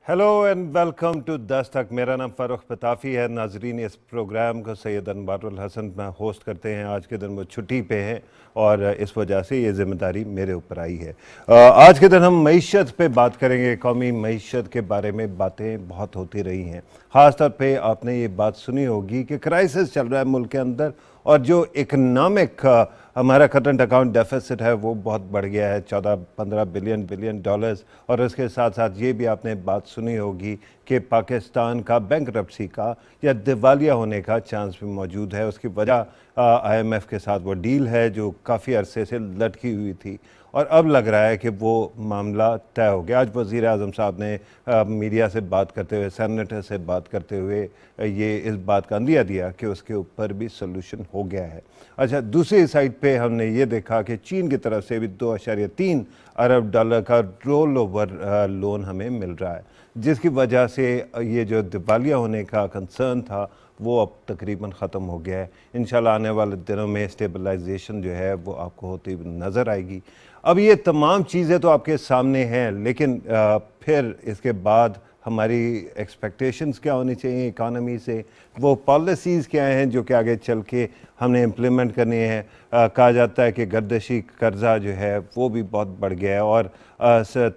Hello and welcome to 10 तक। मेरा नाम फ़ारूक पताफ़ी है। नाजरीन, इस प्रोग्राम को सैयद अनवारुल हसन में होस्ट करते हैं। आज के दिन वो छुट्टी पे हैं और इस वजह से ये ज़िम्मेदारी मेरे ऊपर आई है। आज के दिन हम मईशत पे बात करेंगे। कौमी मईशत के बारे में बातें बहुत होती रही हैं। ख़ास तौर पे आपने ये बात सुनी होगी कि क्राइसिस चल रहा है मुल्क के अंदर और जो इकनॉमिक हमारा करंट अकाउंट डेफिसिट है वो बहुत बढ़ गया है, 14-15 बिलियन डॉलर्स। और उसके साथ साथ ये भी आपने बात सुनी होगी कि पाकिस्तान का बैंकरप्सी का या दिवालिया होने का चांस भी मौजूद है। उसकी वजह IMF के साथ वो डील है जो काफ़ी अरसे से लटकी हुई थी और अब लग रहा है कि वो मामला तय हो गया। आज वज़ीर आज़म साहब ने मीडिया से बात करते हुए, सेनेटर से बात करते हुए ये इस बात का अंदिया दिया कि उसके ऊपर भी सोल्यूशन हो गया है। अच्छा, दूसरी साइड पे हमने ये देखा कि चीन की तरफ से भी 2.3 अरब डॉलर का रोल ओवर लोन हमें मिल रहा है, जिसकी वजह से ये जो दिवालिया होने का कंसर्न था वो अब तकरीबन ख़त्म हो गया है। इंशाल्लाह आने वाले दिनों में स्टेबलाइजेशन जो है वो आपको होती नज़र आएगी। अब ये तमाम चीज़ें तो आपके सामने हैं, लेकिन फिर इसके बाद हमारी एक्सपेक्टेशंस क्या होनी चाहिए इकानमी से, वो पॉलिसीज़ क्या हैं जो कि आगे चल के हमने इम्प्लीमेंट करनी है। कहा जाता है कि गर्दशी कर्जा जो है वो भी बहुत बढ़ गया है और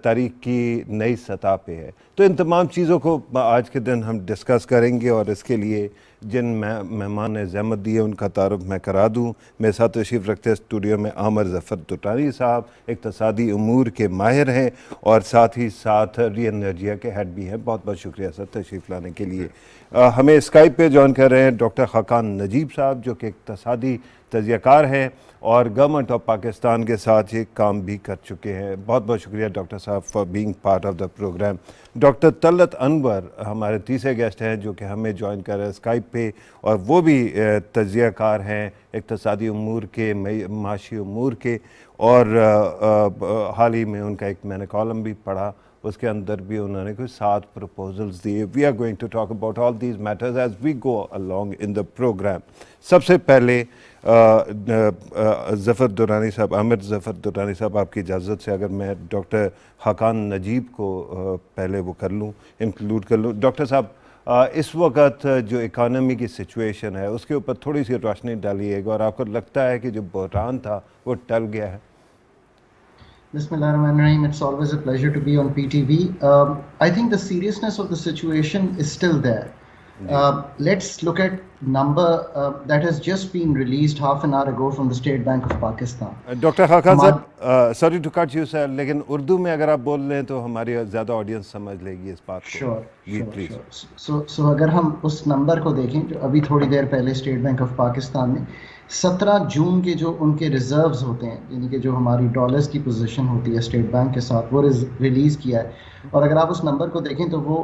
तारीख की नई सतह पे है। तो इन तमाम चीज़ों को आज के दिन हम डिस्कस करेंगे और इसके लिए जिन मेहमान ने ज़हमत दी है उनका तारुफ मैं करा दूँ। मेरे साथ तशरीफ़ रखते हैं स्टूडियो में आमिर ज़फ़र दुटानी साहब, इक़्तिसादी उमूर के माहिर हैं और साथ ही साथ री एनर्जिया के हेड भी हैं। बहुत बहुत शुक्रिया सर तशरीफ़ लाने के लिए। हमें स्काइप पे ज्वाइन कर रहे हैं डॉक्टर खाकान नजीब साहब जो कि इक़्तिसादी तजज़ियाकार हैं और गवर्नमेंट ऑफ पाकिस्तान के साथ ये काम भी कर चुके हैं। बहुत बहुत शुक्रिया डॉक्टर साहब for being part of the programme. Doctor Talat Anwar हमारे तीसरे गेस्ट हैं जो कि हमें ज्वाइन कर रहे हैं स्काइप पे और वो भी तजज़ियाकार हैं इक़्तिसादी उमूर के, माशी उमूर के और हाल ही में उनका एक मैंने कॉलम भी पढ़ा, उसके अंदर भी उन्होंने कुछ 7 प्रपोजल्स दिए। We are going to talk about all these matters as we go along in the programme. सबसे पहले ज़फ़र दुरानी साहब, आमिर ज़फ़र दुरानी साहब, आपकी इजाज़त से अगर मैं डॉक्टर खाकान नजीब को पहले वो कर लूँ, इंक्लूड कर लूँ। डॉक्टर साहब, इस वक्त जो इकानमी की सिचुएशन है उसके ऊपर थोड़ी सी रोशनी डालिएगा और आपको लगता है कि जो बहरान था वो टल गया है? Bismillahirrahmanirrahim. It's always a pleasure to be on PTV. I think the seriousness of the situation is still there. Let's look at number that has just been released half an hour ago from the State Bank of Pakistan. Doctor Khaqan साहब, sorry to cut you sir, लेकिन उर्दू में अगर आप बोल लें तो हमारी ज़्यादा ऑडियंस समझ लेगी इस बात को। Sure. So अगर हम उस नंबर को देखें जो अभी थोड़ी देर पहले स्टेट बैंक ऑफ पाकिस्तान ने 17 जून के जो उनके रिजर्व्स होते हैं, यानी कि जो हमारी डॉलर्स की पोजीशन होती है स्टेट बैंक के साथ, वो रिलीज़ किया है। और अगर आप उस नंबर को देखें तो वो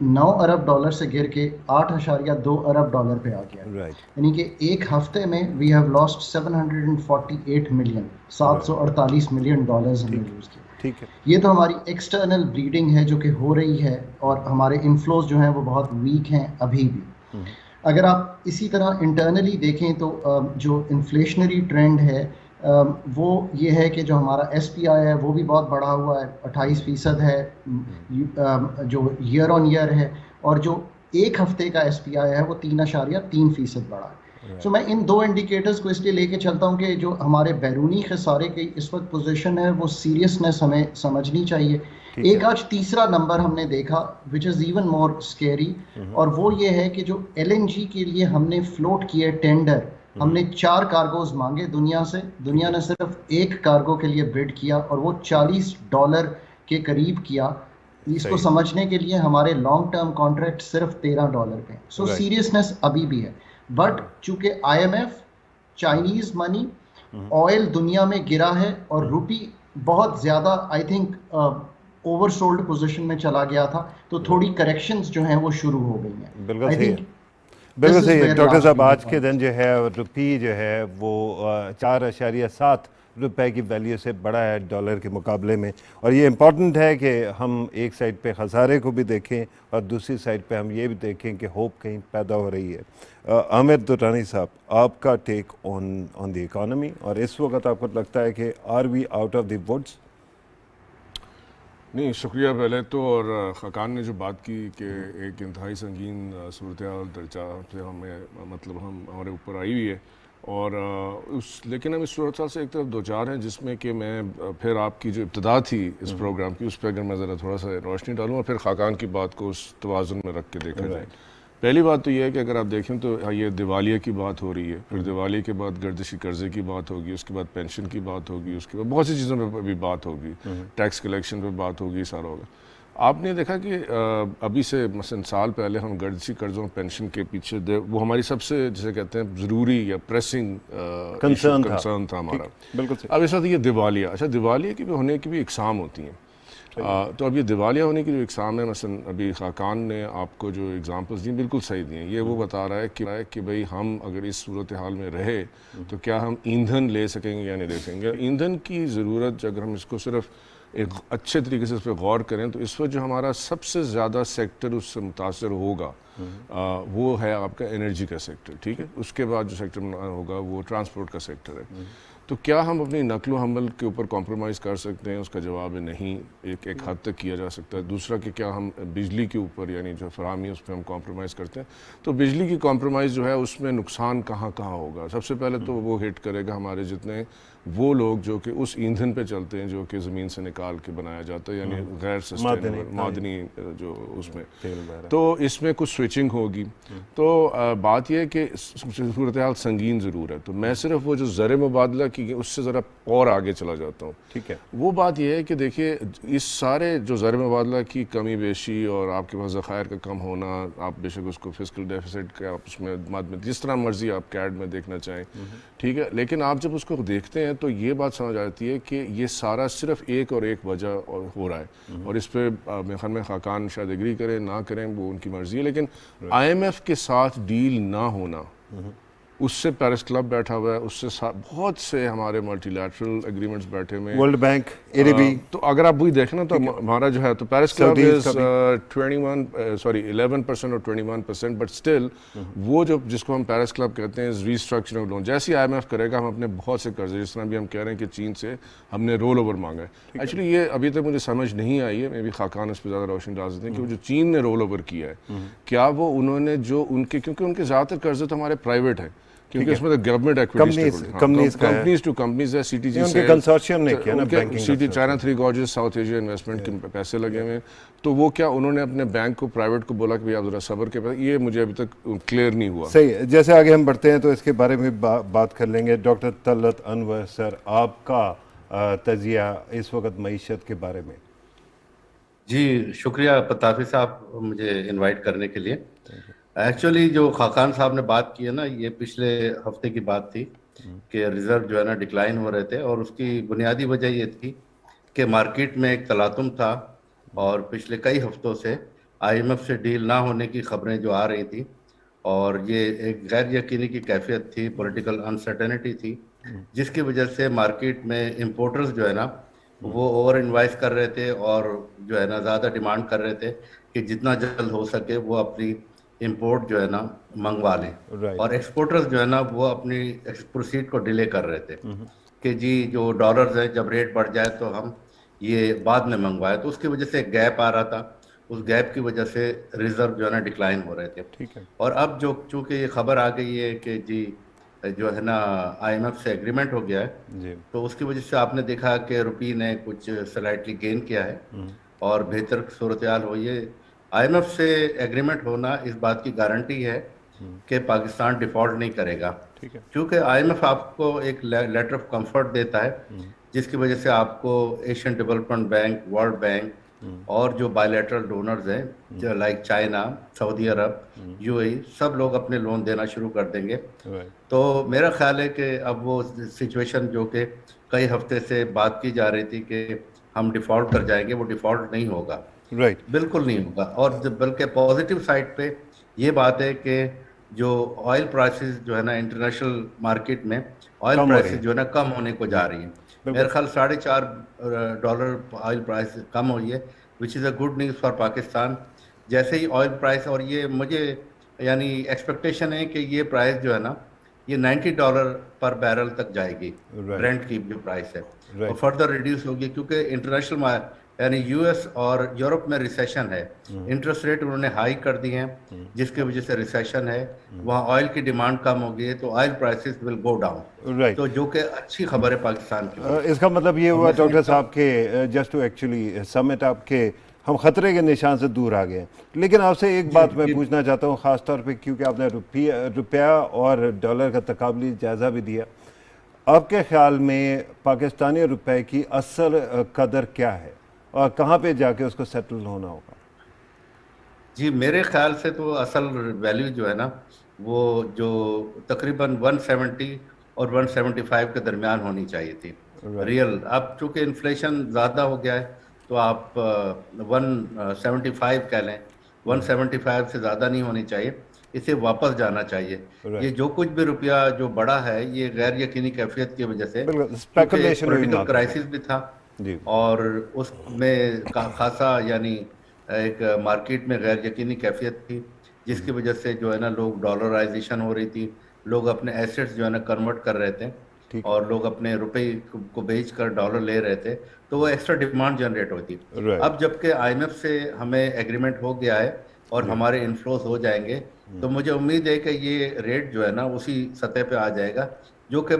9 अरब डॉलर से गिर के 8.2 अरब डॉलर पे आ गया। यानी कि एक हफ्ते में we have lost 748 million, 748 million dollars हमने लूज किए। ठीक है, ये तो हमारी एक्सटर्नल ब्लीडिंग है जो कि हो रही है और हमारे इनफ्लोज जो हैं वो बहुत वीक हैं अभी भी। अगर आप इसी तरह इंटरनली देखें तो जो इन्फ्लेशनरी ट्रेंड है वो ये है कि जो हमारा SPI है वो भी बहुत बढ़ा हुआ है, 28% है जो ईयर ऑन ईयर है, और जो एक हफ्ते का SPI है वो 3.3% बढ़ा है। सो मैं इन दो इंडिकेटर्स को इसलिए लेके चलता हूँ कि जो हमारे बैरूनी खसारे की इस वक्त पोजीशन है वो सीरियसनेस हमें समझनी चाहिए। एक आज तीसरा नंबर हमने देखा which is even more scary, और वो ये है कि जो LNG के लिए हमने फ्लोट किए टेंडर, हमने 4 कार्गोज मांगे दुनिया से, दुनिया ने सिर्फ एक कार्गो के लिए बिड किया और वो $40 के करीब किया। इसको समझने के लिए हमारे लॉन्ग टर्म कॉन्ट्रैक्ट सिर्फ $13 पे। सो सीरियसनेस अभी भी है, बट चूंकि IMF, चाइनीज मनी, ऑयल दुनिया में गिरा है और रुपी बहुत ज्यादा आई थिंक ओवरसोल्ड पोजीशन में चला गया था, तो थोड़ी करेक्शंस जो हैं वो शुरू हो गई हैं। बिल्कुल सही है, बिल्कुल सही है डॉक्टर साहब। आज के दिन जो है रुपी जो है वो 4.7 रुपए की वैल्यू से बड़ा है डॉलर के मुकाबले में। और ये इम्पॉर्टेंट है कि हम एक साइड पे खसारे को भी देखें और दूसरी साइड पे हम ये भी देखें कि होप कहीं पैदा हो रही है। आमिर दुरानी साहब, आपका टेक ऑन द इकॉनमी, और इस वक्त आपको लगता है कि are we out of the woods? نہیں شکریہ پہلے تو، اور خاقان نے جو بات کی کہ ایک انتہائی سنگین صورتحال درجہ سے ہمیں مطلب ہمارے اوپر آئی ہوئی ہے، اور لیکن ہم اس صورتحال سے ایک طرف دو چار ہیں جس میں کہ میں پھر آپ کی جو ابتدا تھی اس پروگرام کی اس پہ اگر میں ذرا تھوڑا سا روشنی ڈالوں اور پھر خاقان کی بات کو اس توازن میں رکھ کے دیکھا جائے۔ پہلی بات تو یہ ہے کہ اگر آپ دیکھیں تو یہ دیوالیہ کی بات ہو رہی ہے، پھر دیوالیہ کے بعد گردشی قرضے کی بات ہوگی، اس کے بعد پینشن کی بات ہوگی، اس کے بعد بہت سی چیزوں پہ بھی بات ہوگی، ٹیکس کلیکشن پہ بات ہوگی، سارا ہوگا۔ آپ نے دیکھا کہ ابھی سے مثلا سال پہلے ہم گردشی قرضوں پینشن کے پیچھے وہ ہماری سب سے جسے کہتے ہیں ضروری یا پریسنگ کنسرن تھا ہمارا۔ بالکل اب اس وقت یہ دیوالیہ، اچھا دیوالیہ کی بھی ہونے کی بھی اقسام ہوتی ہیں، تو اب یہ دیوالیہ ہونے کی جو اقسام ہے، مثلا ابھی خاقان نے آپ کو جو اگزامپلس دیں بالکل صحیح دی ہیں۔ یہ وہ بتا رہا ہے کہ بھئی ہم اگر اس صورتحال میں رہے تو کیا ہم ایندھن لے سکیں گے یا نہیں لے سکیں گے۔ ایندھن کی ضرورت اگر ہم اس کو صرف ایک اچھے طریقے سے اس پہ غور کریں تو اس وقت جو ہمارا سب سے زیادہ سیکٹر اس سے متاثر ہوگا وہ ہے آپ کا انرجی کا سیکٹر، ٹھیک ہے۔ اس کے بعد جو سیکٹر ہوگا وہ ٹرانسپورٹ کا سیکٹر ہے۔ تو کیا ہم اپنی نقل و حمل کے اوپر کمپرومائز کر سکتے ہیں؟ اس کا جواب ہے نہیں، ایک حد تک کیا جا سکتا ہے۔ دوسرا کہ کیا ہم بجلی کے اوپر یعنی جو فراہمی ہے اس پہ ہم کمپرومائز کرتے ہیں؟ تو بجلی کی کمپرومائز جو ہے اس میں نقصان کہاں کہاں ہوگا؟ سب سے پہلے تو وہ ہٹ کرے گا ہمارے جتنے وہ لوگ جو کہ اس ایندھن پہ چلتے ہیں جو کہ زمین سے نکال کے بنایا جاتا ہے، یعنی غیر سسٹینیبل معدنی جو اس میں، تو اس میں کچھ سوئچنگ ہوگی۔ تو بات یہ ہے کہ صورتحال سنگین ضرور ہے، تو میں صرف وہ جو زر مبادلہ کی اس سے ذرا اور آگے چلا جاتا ہوں۔ ٹھیک ہے، وہ بات یہ ہے کہ دیکھیے اس سارے جو زر مبادلہ کی کمی بیشی اور آپ کے پاس ذخائر کا کم ہونا، آپ بے شک اس کو فسکل ڈیفیسٹ کا آپ اس میں جس طرح مرضی آپ کیڈ میں دیکھنا چاہیں، ٹھیک ہے، لیکن آپ جب اس کو دیکھتے ہیں تو یہ بات سمجھ آتی ہے کہ یہ سارا صرف ایک اور ایک وجہ ہو رہا ہے، اور اس پہ میرے خیال میں خاقان شاید ایگری کریں نہ کریں وہ ان کی مرضی ہے، لیکن آئی ایم ایف کے ساتھ ڈیل نہ ہونا، اس سے پیرس کلب بیٹھا ہوا ہے، اس سے بہت سے ہمارے ملٹی لیٹرل ایگریمنٹس بیٹھے ہوئے ہیں، ورلڈ بینک، اے ڈی بی۔ تو اگر آپ وہی دیکھیں نا تو ہمارا جو ہے تو پیرس کلب از 11% اور 21%، بٹ اسٹل وہ جو جس کو ہم پیرس کلب کہتے ہیں ریسٹرکچرنگ لون، جیسے آئی ایم ایف کرے گا ہم اپنے بہت سے قرضے، جس طرح بھی ہم کہہ رہے ہیں کہ چین سے ہم نے رول اوور مانگا ہے، ایکچولی یہ ابھی تک مجھے سمجھ نہیں آئی ہے، میں بھی خاقان اس پہ زیادہ روشنی ڈال سکتے ہیں کہ وہ جو چین نے رول اوور کیا ہے کیا وہ انہوں نے جو ان کے، کیونکہ ان کے زیادہ تر قرضے تو ہمارے پرائیویٹ ہیں، کیونکہ اس میں گورنمنٹ کمپنیز ٹو کمپنیز ہے، سی ٹی جی سے کنسورشیم نے کیا نا banking, C T China 3 Gorges South Asia investment کے پیسے لگے ہوئے ہیں، تو وہ کیا انہوں نے اپنے بینک کو پرائیویٹ کو بولا کہ بھئی آپ ذرا صبر کے، یہ مجھے ابھی تک کلیئر نہیں ہوا۔ صحیح ہے، جیسے آگے ہم بڑھتے ہیں تو اس کے بارے میں بات کر لیں گے۔ ڈاکٹر طلعت انور سر، آپ کا تجزیہ اس وقت معیشت کے بارے میں؟ جی شکریہ پتافی صاحب مجھے انوائٹ کرنے کے لیے۔ ایکچولی جو خاقان صاحب نے بات کی ہے نا، یہ پچھلے ہفتے کی بات تھی کہ ریزرو جو ہے نا ڈکلائن ہو رہے تھے، اور اس کی بنیادی وجہ یہ تھی کہ مارکیٹ میں ایک تلاطم تھا، اور پچھلے کئی ہفتوں سے آئی ایم ایف سے ڈیل نہ ہونے کی خبریں جو آ رہی تھیں، اور یہ ایک غیر یقینی کی کیفیت تھی، پولیٹیکل انسرٹینٹی تھی، جس کی وجہ سے مارکیٹ میں امپورٹرز جو ہے نا وہ اوور انوائس کر رہے تھے، اور جو ہے نا زیادہ ڈیمانڈ کر رہے تھے کہ جتنا جلد ہو سکے وہ اپنی امپورٹ جو ہے نا منگوا لیں، اور ایکسپورٹرز جو ہے نا وہ اپنی پروسیڈ کو ڈیلے کر رہے تھے کہ جی جو ڈالرز ہیں جب ریٹ بڑھ جائے تو ہم یہ بعد میں منگوائے، تو اس کی وجہ سے ایک گیپ آ رہا تھا، اس گیپ کی وجہ سے ریزرو جو ہے نا ڈکلائن ہو رہے تھے۔ اور اب جو چونکہ یہ خبر آ گئی ہے کہ جی جو ہے نا آئی ایم ایف سے ایگریمنٹ ہو گیا ہے، تو اس کی وجہ سے آپ نے دیکھا کہ روپی نے کچھ سلائٹلی گین کیا ہے، اور بہتر صورتحال ہوئی ہے۔ آئی ایم ایف سے ایگریمنٹ ہونا اس بات کی گارنٹی ہے کہ پاکستان ڈیفالٹ نہیں کرے گا، کیونکہ آئی ایم ایف آپ کو ایک لیٹر آف کمفرٹ دیتا ہے، جس کی وجہ سے آپ کو Asian development bank, world bank اور جو بائی لیٹرل ڈونرز ہیں جو لائک چائنا، سعودی عرب، یو اے ای، سب لوگ اپنے لون دینا شروع کر دیں گے۔ تو میرا خیال ہے کہ اب وہ سچویشن جو کہ کئی ہفتے سے بات کی جا رہی تھی کہ ہم ڈیفالٹ کر جائیں گے، وہ ڈیفالٹ نہیں ہوگا، بالکل نہیں ہوگا۔ اور بلکہ پازیٹیو سائڈ پہ یہ بات ہے کہ جو آئل پرائسز جو ہے نا انٹرنیشنل مارکیٹ میں آئل پرائسز جو ہے نا کم ہونے کو جا رہی ہیں، میرے خیال $4.5 آئل پرائس کم ہوئی ہے، which is a good news for Pakistan. جیسے ہی آئل پرائس، اور یہ مجھے یعنی ایکسپیکٹیشن ہے کہ یہ پرائس جو ہے نا یہ $90 پر بیرل تک جائے گی، برینٹ کی جو پرائس ہے، اور فردر ریڈیوس ہوگی، کیونکہ انٹرنیشنل यानी यूएस और यूरोप में रिसेशन है, इंटरेस्ट रेट उन्होंने हाई कर दिए हैं, जिसकी वजह से रिसेशन है, वहाँ ऑयल की डिमांड कम हो गई है, तो oil prices will go down, right. तो जो कि अच्छी खबर है पाकिस्तान की। इसका मतलब ये हुआ मैं डॉक्टर समझता साहब के जस्ट टू एक्चुअली समिट आपके हम खतरे के निशान से दूर आ गए हैं। लेकिन आपसे एक बात मैं पूछना चाहता हूँ, ख़ास तौर पे क्योंकि आपने रुपया और डॉलर का तकाबली जायज़ा भी दिया, आपके ख्याल में पाकिस्तानी रुपए की असल कदर क्या है और कहाँ पे जाके उसको सेटल होना होगा? जी, मेरे ख्याल से तो असल वैल्यू जो है ना, वो जो तकरीबन 170 और 175 के दरमियान होनी चाहिए थी रियल। अब चूंकि इन्फ्लेशन ज़्यादा हो गया है, तो आप 175 कह लें, 175 से ज़्यादा नहीं होनी चाहिए, इसे वापस जाना चाहिए। ये जो कुछ भी रुपया जो बढ़ा है, ये गैर यकीनी कैफियत की वजह से, बिल्कुल, क्योंकि स्पेकुलेशन हुई पॉलिटिकल मार्केट क्राइसिस भी था, जी। और उसमें खासा यानी एक मार्केट में गैर यकीनी कैफियत थी, जिसकी वजह से जो है ना लोग डॉलराइजेशन हो रही थी, लोग अपने एसेट्स जो है ना कन्वर्ट कर रहे थे, ठीक। और लोग अपने रुपए को बेच कर डॉलर ले रहे थे, तो वो एक्स्ट्रा डिमांड जनरेट होती। राइट। अब जबकि आईएमएफ से हमें एग्रीमेंट हो गया है और हमारे इन्फ्लोस हो जाएंगे, तो मुझे उम्मीद है कि ये रेट जो है ना उसी सतह पे आ जाएगा, जो कि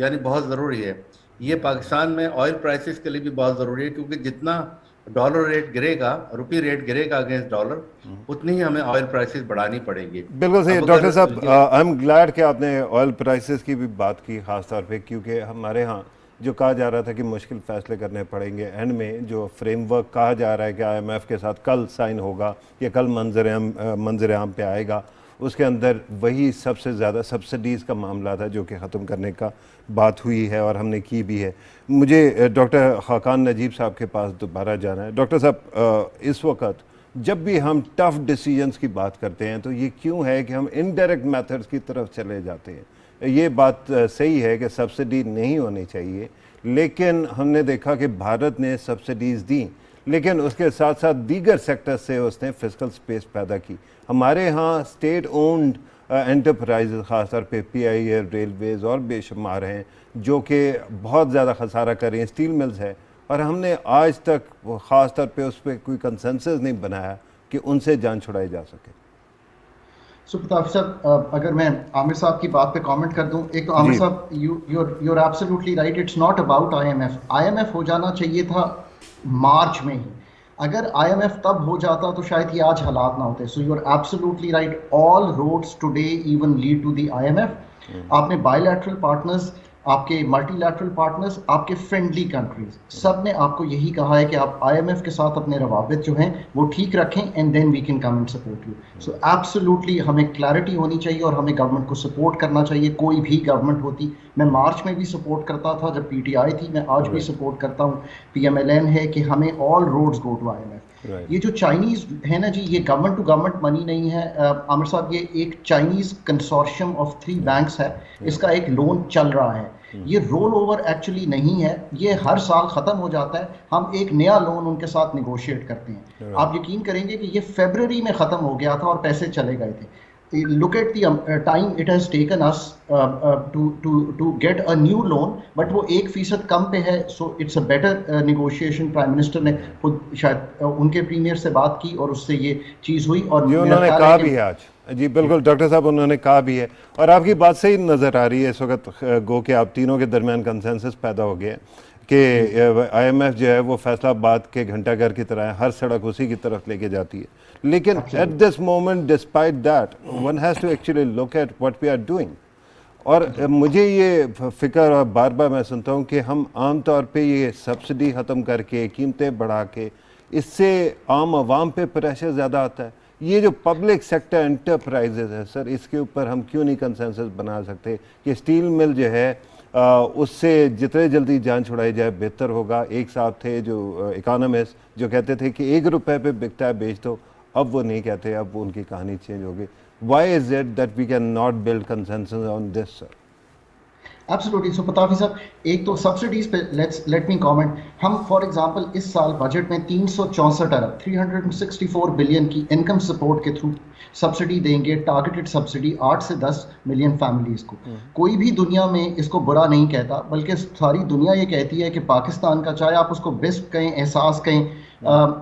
यानी बहुत ज़रूरी है। ये पाकिस्तान में ऑयल प्राइसेस के लिए भी बहुत ज़रूरी है, क्योंकि जितना डॉलर रेट गिरेगा, रुपये रेट गिरेगा अगेंस्ट डॉलर, उतनी ही हमें ऑयल प्राइसेस बढ़ानी पड़ेंगी। बिल्कुल सही अब डॉक्टर अगर साहब, आई एम ग्लैड कि आपने ऑयल प्राइसेस की भी बात की, ख़ास तौर पे क्योंकि हमारे यहाँ जो कहा जा रहा था कि मुश्किल फ़ैसले करने पड़ेंगे, एंड में जो फ्रेमवर्क कहा जा रहा है कि आईएमएफ के साथ कल साइन होगा या कल मंजर आम पे आएगा, उसके अंदर वही सबसे ज़्यादा सब्सिडीज़ का मामला था जो कि ख़त्म करने का बात हुई है और हमने की भी है। मुझे डॉक्टर खाकान नजीब साहब के पास दोबारा जाना है। डॉक्टर साहब, इस वक्त जब भी हम टफ़ डिसीजंस की बात करते हैं तो ये क्यों है कि हम इनडायरेक्ट मेथड्स की तरफ चले जाते हैं? ये बात सही है कि सब्सिडी नहीं होनी चाहिए, लेकिन हमने देखा कि भारत ने सब्सिडीज़ दी, लेकिन उसके साथ साथ दीगर सेक्टर से उसने फिस्कल स्पेस पैदा की। हमारे यहाँ स्टेट ओन्ड एंटरप्राइजेज, ख़ास तौर पे PIL, रेलवेज़ और बेशुमार हैं जो कि बहुत ज़्यादा खसारा कर रही हैं। स्टील मिल्स है, और हमने आज तक ख़ास तौर पे उस पर कोई कंसेंसस नहीं बनाया कि उनसे जान छुड़ाई जा सके। पताफी साहब, अगर मैं आमिर साहब की बात पे कमेंट कर दूं, एक तो आमिर साहब you're absolutely right, it's not about IMF हो जाना चाहिए था मार्च में ही। अगर IMF तब हो जाता तो शायद ये आज हालात ना होते। सो you're absolutely right, all roads today even lead to the IMF। आपने बायलैटरल पार्टनर्स, आपके मल्टीलैटरल पार्टनर्स, आपके फ्रेंडली कंट्रीज, सब ने आपको यही कहा है कि आप IMF के साथ अपने रवाबित जो हैं वो ठीक रखें, and then we can come and support you. So absolutely हमें क्लैरिटी होनी चाहिए और हमें गवर्नमेंट को सपोर्ट करना चाहिए, कोई भी गवर्नमेंट होती। मैं मार्च में भी सपोर्ट करता था जब PTI थी, मैं आज भी सपोर्ट करता हूँ, PMLN है, कि हमें all roads go to IMF। ये जो चाइनीज है ना जी, ये गवर्नमेंट टू गवर्नमेंट मनी नहीं है आमिर साहब, ये एक चाइनीज कंसोर्शियम ऑफ 3 बैंक्स है, इसका एक लोन चल रहा है। ये रोल ओवर एक्चुअली नहीं है, ये हर साल ख़त्म हो जाता है, हम एक नया लोन उनके साथ निगोशिएट करते हैं। आप यकीन करेंगे कि ये फरवरी में ख़त्म हो गया था और पैसे चले गए थे। Look at the time it has taken us to get a new loan, but वो 1% कम पे है, so it's a better negotiation। Prime minister ने खुद शायद उनके प्रीमियर से बात की और उससे ये चीज़ हुई, और ये उन्होंने कहा भी है आज। जी बिल्कुल डॉक्टर साहब, उन्होंने कहा भी है, और आपकी बात सही नज़र आ रही है इस वक्त, गो के आप तीनों के दरमियान कंसेंसस पैदा हो गया कि IMF जो है वो फैसलाबाद के घंटाघर की तरह है, हर सड़क उसी की तरफ लेके जाती है। लेकिन at this moment despite that one has to actually look at what we are doing. और मुझे ये फ़िक्र और बार बार मैं सुनता हूँ कि हम आम तौर पे ये सब्सिडी ख़त्म करके, कीमतें बढ़ा के, इससे आम आवाम पे प्रेशर ज़्यादा आता है। ये जो पब्लिक सेक्टर एंटरप्राइजेज है सर, इसके ऊपर हम क्यों नहीं कंसेंसस बना सकते कि स्टील मिल जो है उससे जितने जल्दी जान छुड़ाई जाए बेहतर होगा। एक साहब थे जो इकोनॉमिस्ट जो कहते थे कि 1 रुपये पे बिकता है बेच दो, अब वो नहीं कहते, अब उनकी कहानी चेंज हो गई। Why is it that we can not build consensus on this sir? Absolutely. So पताफी साहब, एक तो सब्सिडीज पे लेट मी कमेंट। हम फॉर एग्जांपल इस साल बजट में 364 अरब 364 बिलियन की इनकम सपोर्ट के थ्रू सब्सिडी देंगे, टारगेटेड सब्सिडी 8 से 10 मिलियन फैमिलीज को। कोई भी दुनिया में इसको बुरा नहीं कहता, बल्कि सारी दुनिया ये कहती है कि पाकिस्तान का, चाहे आप उसको बेस्ट कहें, एहसास कहें,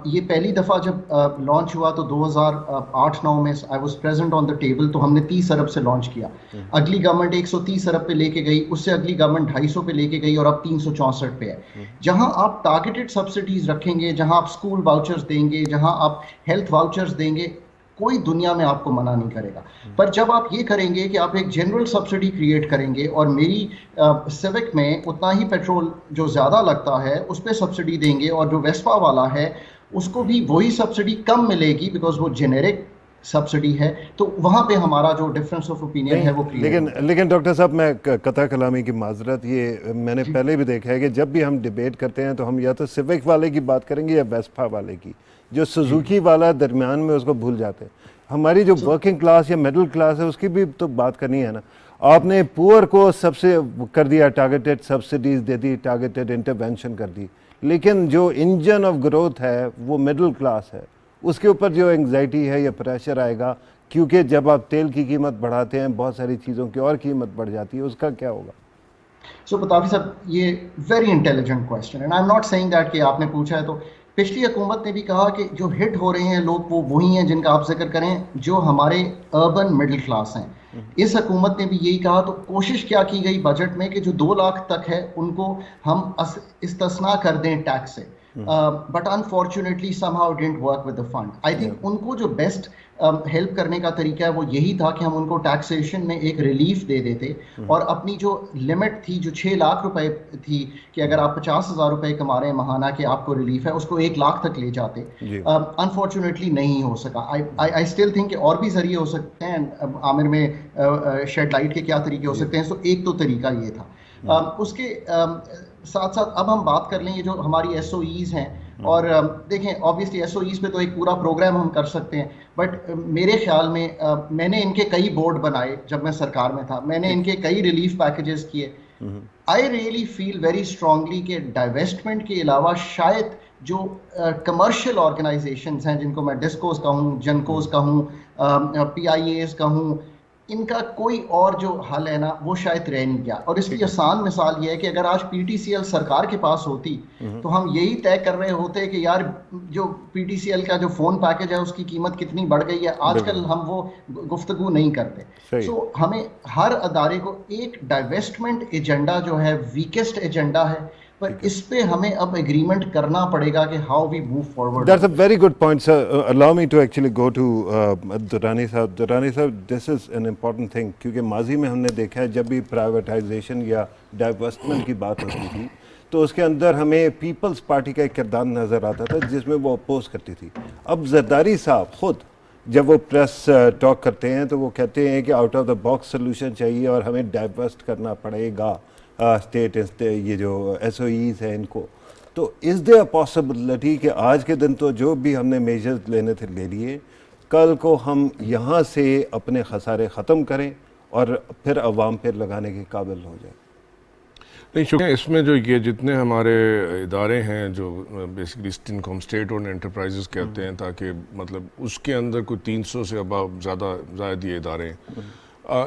ये पहली दफ़ा जब लॉन्च हुआ तो 2008-9 में I was present on the table, तो हमने 30 अरब से लॉन्च किया। अगली गवर्नमेंट 130 अरब पे लेके गई, उससे अगली गवर्नमेंट 250 पे लेके गई और अब 364 पे है। जहां आप टारगेटेड सब्सिडीज रखेंगे, जहां आप स्कूल वाउचर्स देंगे, जहां आप हेल्थ वाउचर्स देंगे, कोई दुनिया में आपको मना नहीं करेगा। पर जब आप ये करेंगे कि आप एक जनरल सब्सिडी क्रिएट करेंगे और मेरी सिविक में उतना ही पेट्रोल जो ज़्यादा लगता है उस पर सब्सिडी देंगे, और जो वेस्पा वाला है उसको भी वही सब्सिडी कम मिलेगी बिकॉज वो जेनेरिक सब्सिडी है, तो वहाँ पे हमारा जो डिफरेंस ऑफ ओपिनियन है वो लेकिन डॉक्टर साहब, मैं कता कलामी की माजरत, ये मैंने पहले भी देखा है कि जब भी हम डिबेट करते हैं तो हम या तो सिविक वाले की बात करेंगे या वेस्पा वाले की। जो सुजुकी वाला दरमियान में उसको भूल जाते हैं। हमारी जो वर्किंग क्लास या मिडिल क्लास है उसकी भी तो बात करनी है ना। आपने पुअर को सबसे कर दिया, टारगेटेड सब्सिडीज दे दी, टारगेटेड इंटरवेंशन कर दी, लेकिन जो इंजन ऑफ ग्रोथ है वो मिडिल क्लास है। उसके ऊपर जो एंग्जाइटी है या प्रेशर आएगा, क्योंकि जब आप तेल की कीमत बढ़ाते हैं बहुत सारी चीज़ों की और कीमत बढ़ जाती है, उसका क्या होगा? सो पताफी साहब, ये very intelligent question and I am not saying that कि आपने पूछा है तो। पिछली हुकूमत ने भी कहा कि जो हिट हो रहे हैं लोग वो वही हैं जिनका आप जिक्र करें, जो हमारे अर्बन मिडिल क्लास हैं। इस हुकूमत ने भी यही कहा, तो कोशिश क्या की गई बजट में कि जो 2 लाख तक है उनको हम इस्तिस्ना कर दें टैक्स से, but unfortunately somehow didn't work with the fund. I think उनको जो बेस्ट हेल्प करने का तरीका है वो यही था कि हम उनको टैक्सेशन में एक रिलीफ दे देते, और अपनी जो लिमिट थी जो 6 लाख रुपए थी कि अगर आप 50,000 रुपए कमा रहे हैं महाना कि आपको रिलीफ है, उसको 1 लाख तक ले जाते। अनफॉर्चुनेटली नहीं हो सका। आई स्टिल थिंक और भी जरिए हो सकते हैं। आमिर में शेड लाइट के क्या तरीके हो सकते हैं, सो एक तो तरीका ये था। उसके साथ साथ अब हम बात कर लें ये जो हमारी SOEs हैं, और देखें ऑब्वियसली SOEs पे तो एक पूरा प्रोग्राम हम कर सकते हैं, बट मेरे ख्याल में मैंने इनके कई बोर्ड बनाए जब मैं सरकार में था, मैंने इनके कई रिलीफ पैकेजेस किए। I really feel very strongly कि डाइवेस्टमेंट के अलावा शायद जो कमर्शियल ऑर्गेनाइजेशंस हैं, जिनको मैं डिस्कोस कहूँ, जनकोस कहूँ, PIAs कहूँ, इनका कोई और जो हल है ना वो शायद रह नहीं गया। और इसकी आसान मिसाल ये है कि अगर आज PTCL सरकार के पास होती तो हम यही तय कर रहे होते कि यार जो PTCL का जो फ़ोन पैकेज है उसकी कीमत कितनी बढ़ गई है। आजकल हम वो गुफ्तगू नहीं करते। सो हमें हर अदारे को एक डाइवेस्टमेंट एजेंडा जो है वीकेस्ट एजेंडा है, पर इस पे हमें अब एग्रीमेंट करना पड़ेगा कि how we move forward. That's a very good point, sir. Allow me to actually go to Durrani साहब। Durrani साहब, this is an important thing, क्योंकि माजी में हमने देखा है जब भी प्राइवेटाइजेशन या डाइवर्समेंट की बात होती थी तो उसके अंदर हमें पीपल्स पार्टी का एक किरदार नज़र आता था जिसमें वो अपोज करती थी। अब जरदारी साहब खुद जब वो प्रेस टॉक करते हैं तो वो कहते हैं कि out of the box solution चाहिए और हमें डाइवर्स्ट करना पड़ेगा स्टेट ये जो SOEs हैं इनको। तो इज़ देयर पॉसिबिलिटी कि आज के दिन तो जो भी हमने मेजर्स लेने थे ले लिए, कल को हम यहाँ से अपने खसारे ख़त्म करें और फिर अवाम पे लगाने के काबिल हो जाए? नहीं, शुक्रिया। इसमें जो ये जितने हमारे इदारे हैं जो बेसिकली जिनको हम स्टेट ओन्ड एंटरप्राइजेस कहते हैं, ताकि मतलब उसके अंदर कोई 300 से अब ज़्यादा ये इदारे हैं,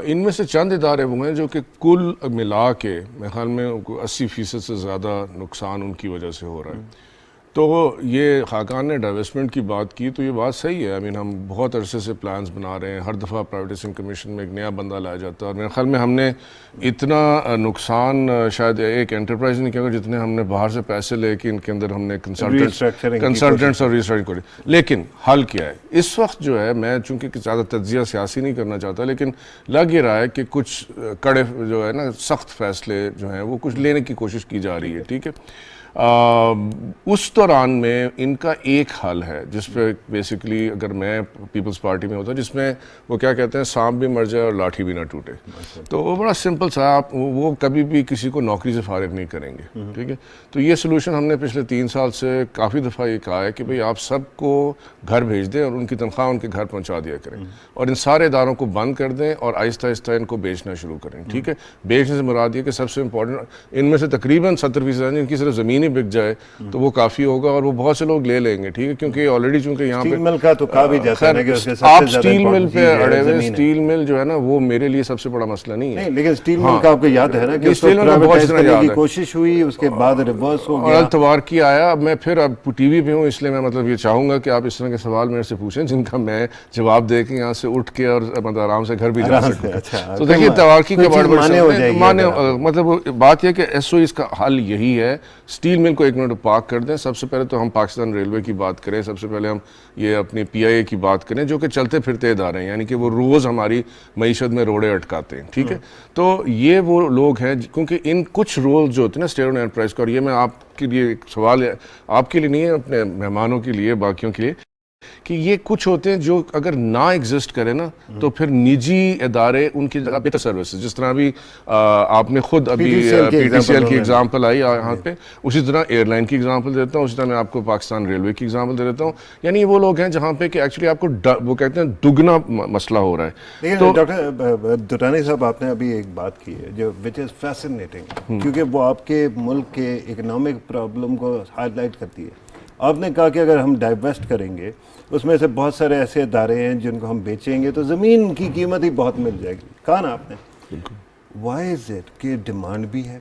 इनमें से चंद इदारे वो हैं जो कि कुल मिला के मेरे ख्याल में 80% से ज़्यादा नुकसान उनकी वजह से हो रहा है। तो ये खाकान ने डाइवेस्टमेंट की बात की तो ये बात सही है। आई मीन हम बहुत अरसे से प्लान्स बना रहे हैं, हर दफ़ा प्राइवेटाइजेशन कमीशन में एक नया बंदा लाया जाता है, और मेरे ख्याल में हमने इतना नुकसान शायद एक एंटरप्राइज नहीं किया जितने हमने बाहर से पैसे लेके इनके अंदर हमने कंसल्टेंट्स और रिस्ट्रक्चरिंग करी। लेकिन हल क्या है इस वक्त जो है, मैं चूँकि ज़्यादा तज्जिया सियासी नहीं करना चाहता, लेकिन लग ये रहा है कि कुछ कड़े जो है ना सख्त फैसले जो हैं वो कुछ लेने की कोशिश की जा रही है। ठीक है, उस دوران میں ان کا ایک حل ہے جس پہ بیسکلی اگر میں پیپلز پارٹی میں ہوتا جس میں وہ کیا کہتے ہیں سانپ بھی مر جائے اور لاٹھی بھی نہ ٹوٹے. تو وہ بڑا سمپل سا, آپ وہ کبھی بھی کسی کو نوکری سے فارغ نہیں کریں گے, ٹھیک ہے. تو یہ سلوشن ہم نے پچھلے 3 سال سے کافی دفعہ یہ کہا ہے کہ بھئی آپ سب کو گھر بھیج دیں اور ان کی تنخواہ ان کے گھر پہنچا دیا کریں, اور ان سارے اداروں کو بند کر دیں اور آہستہ آہستہ ان کو بیچنا شروع کریں, ٹھیک ہے. بیچنے سے مراد یہ کہ سب سے امپورٹنٹ ان میں سے تقریباً 70% جن کی صرف زمین ہی بک جائے تو وہ کافی ہوگا, اور وہ بہت سے لوگ لے لیں گے, ٹھیک ہے. کیونکہ آلریڈی چونکہ یہاں پہ اسٹیل مل کا تو کہا بھی جاتا ہے کہ اس کے سب آپ سے زیادہ اسٹیل مل پہ اڑے ہوئے, زمین ہے. اسٹیل مل جو ہے نا وہ میرے لیے سب سے بڑا مسئلہ نہیں ہے. لیکن اسٹیل مل کا آپ کو یاد ہے نا کہ اس کو پرائیویٹائز کرنے کی کوشش ہوئی, اس کے بعد ریورس ہو اور گیا. التوار کی آیا. اب میں پھر اب ٹی وی پہ ہوں, اس لیے میں مطلب یہ چاہوں گا کہ آپ اس طرح کے سوال میرے سے پوچھیں جن کا میں جواب دے کے یہاں سے اٹھ کے اور مطلب آرام سے گھر بھی جا سکوں. تو دیکھیے تواقی کے بعد مطلب بات یہ کہ ایس او اس کا حل یہی ہے, اسٹیل مل کو 1 منٹ پاک کر دیں. سب سے پہلے تو ہم پاکستان ریلوے کی بات کریں, سب سے پہلے ہم یہ اپنی پی آئی اے کی بات کریں جو کہ چلتے پھرتے ادارے ہیں, یعنی کہ وہ روز ہماری معیشت میں روڑے اٹکاتے ہیں, ٹھیک ہے. تو یہ وہ لوگ ہیں کیونکہ ان کچھ رول جو ہوتے ہیں نا اسٹیٹ اونڈ انٹرپرائز کا, اور یہ میں آپ کے لیے ایک سوال ہے, آپ کے لیے نہیں ہے, اپنے مہمانوں کے لیے, باقیوں کے لیے, کہ یہ کچھ ہوتے ہیں جو اگر نہ ایگزسٹ کرے نا تو پھر نجی ادارے ان کی جگہ بہتر سروسز, جس طرح ابھی آپ نے خود ابھی پی ٹی سی ایل کی ایگزامپل آئی یہاں پہ, اسی طرح ایئر لائن کی ایگزامپل دیتا ہوں, اسی طرح میں آپ کو پاکستان ریلوے کی ایگزامپل دے دیتا ہوں. یعنی وہ لوگ ہیں جہاں پہ کہ ایکچولی آپ کو وہ کہتے ہیں دگنا مسئلہ ہو رہا ہے. تو ڈاکٹر دورانی صاحب آپ نے ابھی ایک بات کی ہے جو وچ از فیسنیٹنگ, کیونکہ وہ آپ کے ملک کے اکنامک پرابلم کو ہائی لائٹ کرتی ہے. آپ نے کہا کہ اگر ہم ڈائیورسٹ کریں گے اس میں سے بہت سارے ایسے ادارے ہیں جن کو ہم بیچیں گے تو زمین کی قیمت ہی بہت مل جائے گی. کہا نا آپ نے, وائی از اٹ کہ ڈیمانڈ بھی ہے,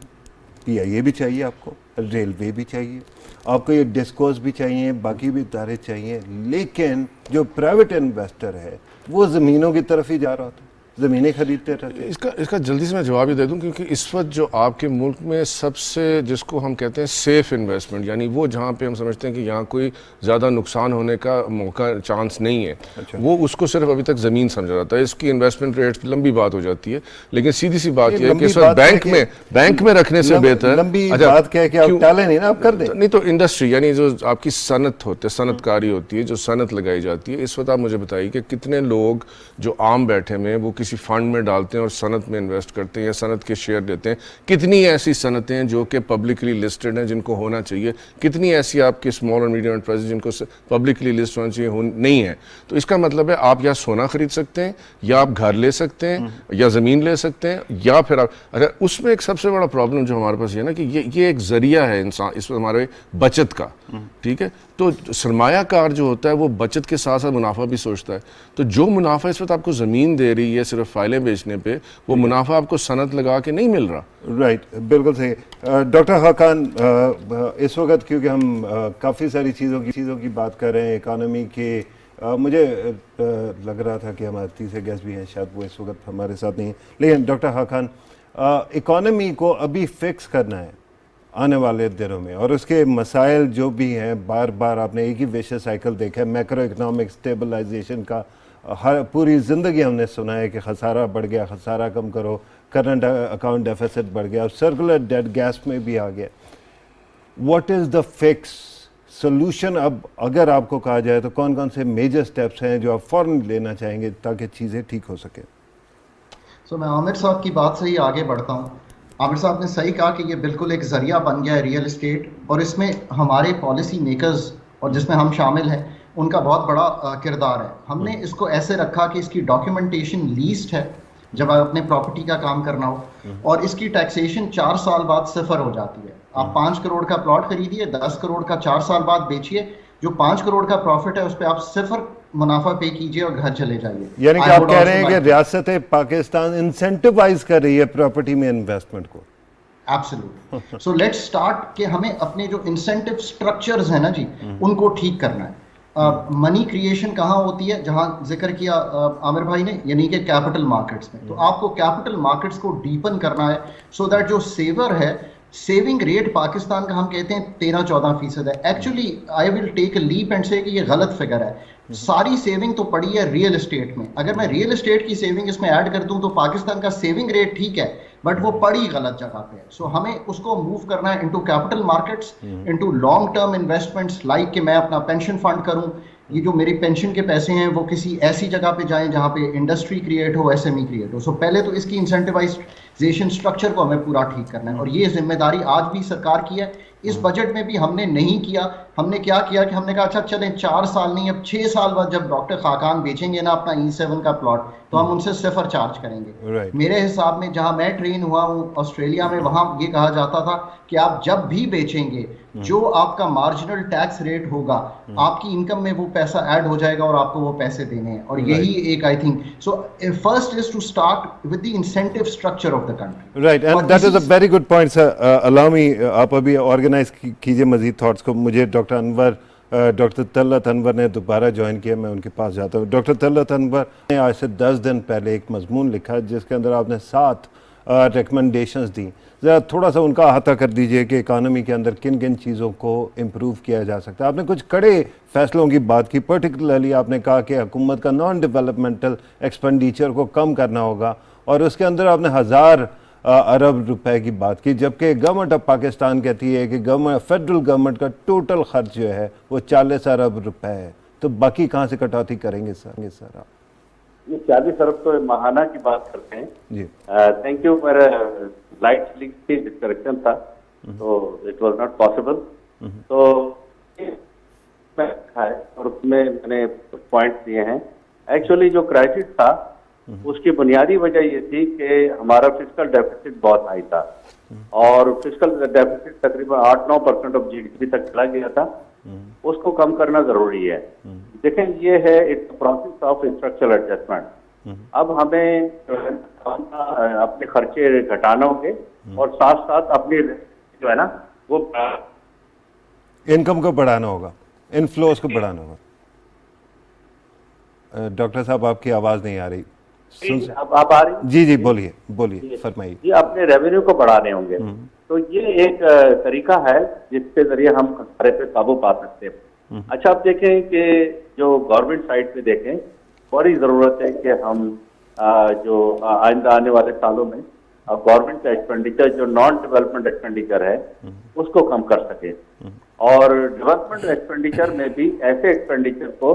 پی آئی اے بھی چاہیے آپ کو, ریلوے بھی چاہیے آپ کو, یہ ڈسکوز بھی چاہیے, باقی بھی ادارے چاہیے, لیکن جو پرائیویٹ انویسٹر ہے وہ زمینوں کی طرف ہی جا رہا ہوتا ہے, زمینیں خریدتے رہتے ہیں. اس کا جلدی سے میں جواب ہی دے دوں, کیونکہ اس وقت جو آپ کے ملک میں سب سے جس کو ہم کہتے ہیں سیف انویسٹمنٹ, یعنی وہ جہاں پہ ہم سمجھتے ہیں کہ یہاں کوئی زیادہ نقصان ہونے کا موقع چانس نہیں ہے, وہ اس کو صرف ابھی تک زمین سمجھا جاتا ہے. اس کی انویسٹمنٹ ریٹ لمبی بات ہو جاتی ہے, لیکن سیدھی سی بات یہ ہے کہ اس وقت بینک میں رکھنے سے بہتر, لمبی بات کہہ کے آپ ٹالیں نہیں نا, آپ کر دیں. نہیں تو انڈسٹری یعنی جو آپ کی صنعت ہوتی ہے, صنعت کاری ہوتی ہے, جو صنعت لگائی جاتی ہے, اس وقت آپ مجھے بتائیے کہ کتنے لوگ جو عام بیٹھے میں وہ کسی فنڈ میں ڈالتے ہیں اور صنعت میں انویسٹ کرتے ہیں یا صنعت کے شیئر لیتے ہیں. کتنی ایسی صنعتیں ہیں جو کہ پبلکلی لسٹڈ ہیں جن کو ہونا چاہیے, کتنی ایسی آپ کے اسمال اور میڈیم انٹرپرائز جن کو پبلکلی لسٹ ہونا چاہیے نہیں ہے. تو اس کا مطلب ہے آپ یا سونا خرید سکتے ہیں, یا آپ گھر لے سکتے ہیں, یا زمین لے سکتے ہیں, یا پھر آپ اگر اس میں ایک سب سے بڑا پرابلم جو ہمارے پاس یہ ہے نا کہ یہ ایک ذریعہ ہے انسان اس میں ہمارے بچت کا, ٹھیک ہے. تو سرمایہ کار جو ہوتا ہے وہ بچت کے ساتھ ساتھ منافع بھی سوچتا ہے. تو جو منافع اس وقت آپ کو زمین دے رہی ہے صرف فائلیں بیچنے پہ, وہ منافع آپ کو صنعت لگا کے نہیں مل رہا. رائٹ, بالکل صحیح. ڈاکٹر خاقان, اس وقت کیونکہ ہم کافی ساری چیزوں کی بات کر رہے ہیں اکانومی کے, مجھے لگ رہا تھا کہ ہمارے تیسرے گیسٹ بھی ہیں, شاید وہ اس وقت ہمارے ساتھ نہیں ہیں, لیکن ڈاکٹر خاقان, اکانومی کو ابھی فکس کرنا ہے آنے والے دنوں میں, اور اس کے مسائل جو بھی ہیں بار بار آپ نے ایک ہی ویشر سائیکل دیکھا ہے, میکرو اکنامک اسٹیبلائزیشن کا پوری زندگی ہم نے سنا ہے کہ خسارہ بڑھ گیا, خسارہ کم کرو, کرنٹ اکاؤنٹ ڈیفیسٹ بڑھ گیا, اور سرکولر ڈیٹ گیس میں بھی آ گیا. What is the fix solution? اب اگر آپ کو کہا جائے تو کون کون سے میجر سٹیپس ہیں جو آپ فوراً لینا چاہیں گے تاکہ چیزیں ٹھیک ہو سکیں؟ میں عامر صاحب کی بات سے ہی آگے بڑھتا ہوں. عامر صاحب نے صحیح کہا کہ یہ بالکل ایک ذریعہ بن گیا ہے ریئل اسٹیٹ, اور اس میں ہمارے پالیسی میکرز اور جس میں ہم شامل ہیں ان کا بہت بڑا کردار ہے. ہم نے اس کو ایسے رکھا کہ اس کی ڈاکیومنٹیشن لیسٹ ہے جب آپ اپنے پراپرٹی کا کام کرنا ہو, اور اس کی ٹیکسیشن 4 سال بعد صفر ہو جاتی ہے. آپ 5 کروڑ کا پلاٹ خریدیے, 10 کروڑ کا 4 سال بعد بیچیے, جو 5 کروڑ کا پروفٹ ہے اس پہ آپ صفر منافع پے کیجئے اور گھر چلے جائیے. یعنی کہ آپ کہہ رہے ہیں کہ ریاست پاکستان انسینٹیوائز کر رہی ہے پراپرٹی میں انویسٹمنٹ کو. ایبسولوٹ. سو لیٹس اسٹارٹ کہ ہمیں اپنے جو انسینٹیو اسٹرکچرز ہیں نا جی, ان کو ٹھیک کرنا ہے. منی کریشن کہاں ہوتی ہے, جہاں ذکر کیا عامر بھائی نے, یعنی کہ کیپٹل مارکیٹس میں. تو آپ کو کیپٹل مارکیٹس کو ڈیپن کرنا ہے سو دیٹ جو سیور ہے, سیونگ ریٹ پاکستان کا ہم کہتے ہیں 13-14% ہے. Actually I will take a leap and سے کہ یہ غلط فگر ہے. ساری سیونگ تو پڑی ہے ریئل اسٹیٹ میں. اگر میں ریئل اسٹیٹ کی سیونگ اس میں ایڈ کر دوں تو پاکستان کا سیونگ ریٹ ٹھیک ہے, بٹ وہ پڑی غلط جگہ پہ ہے. سو ہمیں اس کو موو کرنا ہے into capital markets, into long term investments, like کہ میں اپنا پینشن فنڈ کروں, یہ جو میری پینشن کے پیسے ہیں وہ کسی ایسی جگہ پہ جائیں جہاں پہ انڈسٹری کریٹ ہو, ایس ایم ای کریٹ ہو. سو پہلے تو اس کی انسینٹیوائزیشن اسٹرکچر کو ہمیں پورا ٹھیک کرنا ہے, اور یہ ذمہ داری آج بھی سرکار کی ہے. اس بجٹ میں بھی ہم نے نہیں کیا. ہم نے کیا کیا کہ ہم نے کہا اچھا چلیں 4 سال نہیں, اب 6 سال بعد جب ڈاکٹر خاقان بیچیں گے نا اپنا E7 کا پلاٹ, تو ہم ان سے صفر چارج کریں گے. میرے حساب میں جہاں میں ٹرین ہوا ہوں آسٹریلیا میں, وہاں یہ کہا جاتا تھا کہ آپ جب بھی بیچیں گے جو آپ کا مارجنل ٹیکس ریٹ ہوگا آپ کی انکم میں وہ پیسہ ایڈ ہو جائے گا اور آپ کو وہ پیسے دینے ہیں. اور یہی ایک I think so first is to start with the incentive structure of the country. Right, and that is a very good point sir. Allow me, آپ ابھی آرگنائز کیجیے مزید تھاٹس کو. مجھے ڈاکٹر انور, ڈاکٹر طلعت انور نے دوبارہ جوائن کیا, میں ان کے پاس جاتا ہوں. ڈاکٹر طلعت انور نے آج سے 10 دن پہلے ایک مضمون لکھا جس کے اندر آپ نے 7 ریکمنڈیشنز دیں. ذرا تھوڑا سا ان کا احاطہ کر دیجئے کہ اکانومی کے اندر کن کن چیزوں کو امپروو کیا جا سکتا ہے. آپ نے کچھ کڑے فیصلوں کی بات کی, پرٹیکولرلی آپ نے کہا کہ حکومت کا نان ڈیولپمنٹل ایکسپینڈیچر کو کم کرنا ہوگا, اور اس کے اندر آپ نے 1000 ارب روپے کی بات کی, جبکہ گورنمنٹ آف پاکستان کہتی ہے کہ فیڈرل گورنمنٹ کا ٹوٹل خرچ جو ہے وہ 40 ارب روپے ہے. تو باقی کہاں سے کٹوتی کریں گے سر آپ؟ یہ 40 ارب تو ماہانہ کی بات کرتے ہیں. جی تھینک یو. میرا لائٹ لنک کی ڈسکنیکشن تھا تو اٹ واز ناٹ پاسبل. تو میں اور اس میں نے پوائنٹ دیے ہیں. ایکچولی جو کرائسس تھا اس کی بنیادی وجہ یہ تھی کہ ہمارا فسکل ڈیفیسٹ بہت ہائی تھا, اور فسکل ڈیفیسٹ تقریباً 8-9% آف GDP تک چلا گیا تھا. اس کو کم کرنا ضروری ہے. دیکھیں یہ ہے it's process of structural adjustment. اب ہمیں اپنے خرچے گھٹانا ہوں گے اور ساتھ ساتھ اپنی جو ہے نا وہ انکم کو بڑھانا ہوگا, انفلوز کو بڑھانا ہوگا. ڈاکٹر صاحب آپ کی آواز نہیں آ رہی. اب آپ آ رہی ہیں؟ جی بولیے فرمائیے. جی اپنے ریونیو کو بڑھانے ہوں گے. تو یہ ایک طریقہ ہے جس کے ذریعے ہم خسارے پہ قابو پا سکتے ہیں. اچھا آپ دیکھیں کہ جو گورنمنٹ سائڈ پہ دیکھیں, بڑی ضرورت ہے کہ ہم جو آئندہ آنے والے سالوں میں گورنمنٹ کا ایکسپینڈیچر جو نان ڈیولپمنٹ ایکسپینڈیچر ہے اس کو کم کر سکیں, اور ڈیولپمنٹ ایکسپینڈیچر میں بھی ایسے ایکسپینڈیچر کو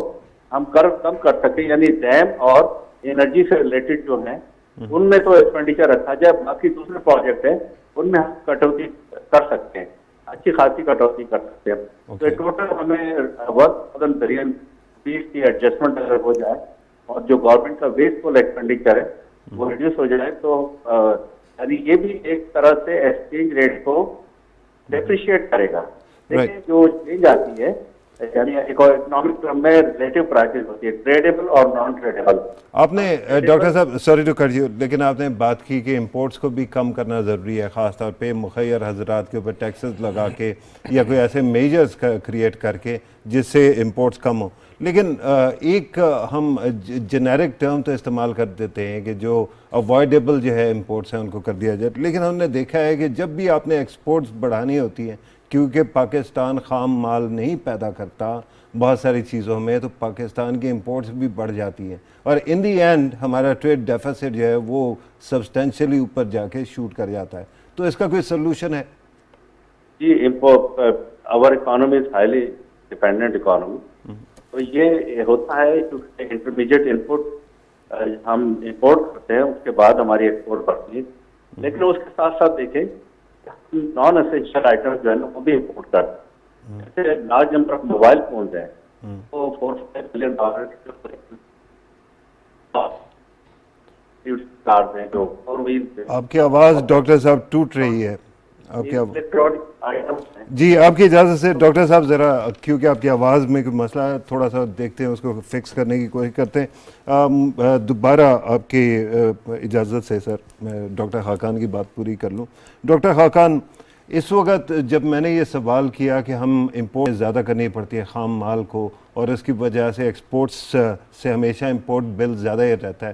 ہم کم کر سکیں, یعنی ڈیم اور انرجی سے ریلیٹڈ جو ہیں ان میں تو ایکسپینڈیچر رکھا جائے, باقی دوسرے پروجیکٹ ہیں ان میں ہم کٹوتی کر سکتے ہیں, اچھی خاصی کٹوتی کر سکتے ہیں. تو ٹوٹل ہمیں $1 بلین کی ایڈجسٹمنٹ اگر ہو جائے اور جو گورنمنٹ کا ویسٹفل ایکسپینڈیچر ہے وہ ریڈیوس ہو جائے تو یعنی یہ بھی ایک طرح سے ایکسچینج ریٹ کو ڈیپریشیٹ کرے گا. لیکن جو چینج آتی ہے یعنی اکنامک ٹرم میں ریلیٹو پرائسز ہوتی ہے, ٹریڈیبل اور نان ٹریڈیبل. آپ نے ڈاکٹر صاحب سوری ٹو کٹ یو, لیکن آپ نے بات کی کہ امپورٹس کو بھی کم کرنا ضروری ہے, خاص طور پہ مخیر حضرات کے اوپر ٹیکسز لگا کے یا کوئی ایسے میجرز کریٹ کر کے جس سے امپورٹس کم ہوں. لیکن ایک ہم جنیرک ٹرم تو استعمال کر دیتے ہیں کہ جو اوائڈیبل جو ہے امپورٹس ہیں ان کو کر دیا جائے, لیکن ہم نے دیکھا ہے کہ جب بھی آپ نے ایکسپورٹس بڑھانی ہوتی ہیں, کیونکہ پاکستان خام مال نہیں پیدا کرتا بہت ساری چیزوں میں, تو پاکستان کی امپورٹس بھی بڑھ جاتی ہیں, اور ان دی اینڈ ہمارا ٹریڈ ڈیفیسٹ جو ہے وہ سبسٹینشلی اوپر جا کے شوٹ کر جاتا ہے. تو اس کا کوئی سلوشن ہے؟ جی our economy is highly dependent economy. تو یہ ہوتا ہے کیونکہ انٹرمیڈیٹ انپٹ ہم امپورٹ کرتے ہیں, اس کے بعد ہماری ایکسپورٹ بڑھتی ہے. لیکن اس کے ساتھ ساتھ دیکھیں نان اسینشیل آئٹم جو ہے نا وہ بھی امپورٹ کرتے ہیں. جیسے large number of mobile phones ہیں وہ $4-5 بلین ہیں جو 4 ویل. آپ کی آواز ڈاکٹر صاحب ٹوٹ رہی ہے. آپ کی الیکٹرانک آئٹمس ہیں. جی آپ کی اجازت سے ڈاکٹر صاحب ذرا کیونکہ آپ کی آواز میں کوئی مسئلہ ہے, تھوڑا سا دیکھتے ہیں اس کو فکس کرنے کی کوشش کرتے ہیں. دوبارہ آپ کی اجازت سے سر میں ڈاکٹر خاقان کی بات پوری کر لوں. ڈاکٹر خاقان, اس وقت جب میں نے یہ سوال کیا کہ ہم امپورٹ زیادہ کرنی پڑتی ہے خام مال کو, اور اس کی وجہ سے ایکسپورٹس سے ہمیشہ امپورٹ بل زیادہ ہی رہتا ہے,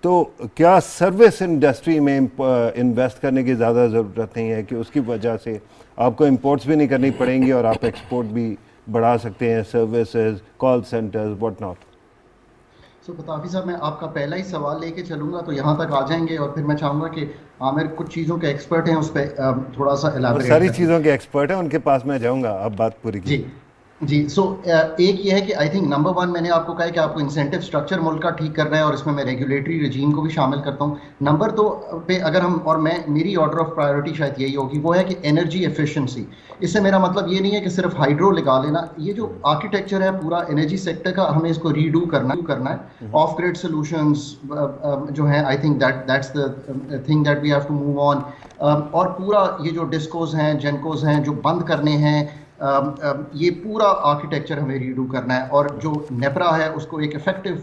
تو کیا سروس انڈسٹری میں انویسٹ کرنے کی زیادہ ضرورت نہیں ہے کہ اس کی وجہ سے آپ کو امپورٹس بھی نہیں کرنی پڑیں گی اور آپ ایکسپورٹ بھی بڑھا سکتے ہیں, services, call centres, what not? पताफी साहब, मैं आपका पहला ही सवाल लेके चलूंगा तो यहाँ तक आ जाएंगे, और फिर मैं चाहूँगा कि आमिर कुछ चीज़ों के एक्सपर्ट हैं उस पर थोड़ा सा और एलाबोरेट सारी करें। चीज़ों के एक्सपर्ट हैं, उनके पास मैं जाऊंगा, आप बात पूरी जी कीजिए। जी। सो एक ये है कि आई थिंक नंबर वन, मैंने आपको कहा है कि आपको इंसेंटिव स्ट्रक्चर मुल्क का ठीक करना है, और इसमें मैं रेगुलेटरी रजीम को भी शामिल करता हूँ। नंबर दो पे अगर हम, और मैं, मेरी ऑर्डर ऑफ प्रायोरिटी शायद यही होगी, वो है कि एनर्जी एफिशिएंसी। इससे मेरा मतलब ये नहीं है कि सिर्फ हाइड्रो लगा लेना, ये जो आर्किटेक्चर है पूरा एनर्जी सेक्टर का, हमें इसको रीडू करना है। ऑफ ग्रिड सॉल्यूशंस जो है, I think that's the thing that we have to move on. और पूरा ये जो डिस्कोज हैं, जेनकोज हैं जो बंद करने हैं, ये पूरा आर्किटेक्चर हमें रीडू करना है, और जो नेपरा है उसको एक इफेक्टिव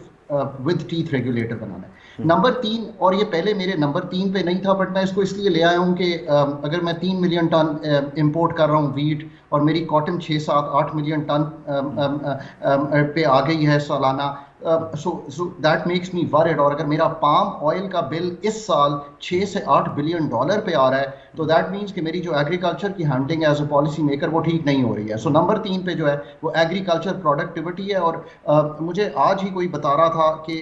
विद टीथ रेगुलेटर बनाना है। नंबर तीन, और ये पहले मेरे नंबर तीन पे नहीं था, बट मैं इसको इसलिए ले आया हूँ कि अगर मैं 3 मिलियन टन इंपोर्ट कर रहा हूँ वीट, और मेरी कॉटन 6-7-8 मिलियन टन पे आ गई है सालाना, so that makes me worried. और अगर मेरा पाम ऑयल का बिल इस साल 6 से 8 बिलियन डॉलर पे आ रहा है, तो दैट मीन्स कि मेरी जो एग्रीकल्चर की handling as a policy maker वो ठीक नहीं हो रही है। सो नंबर 3 पे जो है वो एग्रीकल्चर प्रोडक्टिविटी है। और मुझे आज ही कोई बता रहा था कि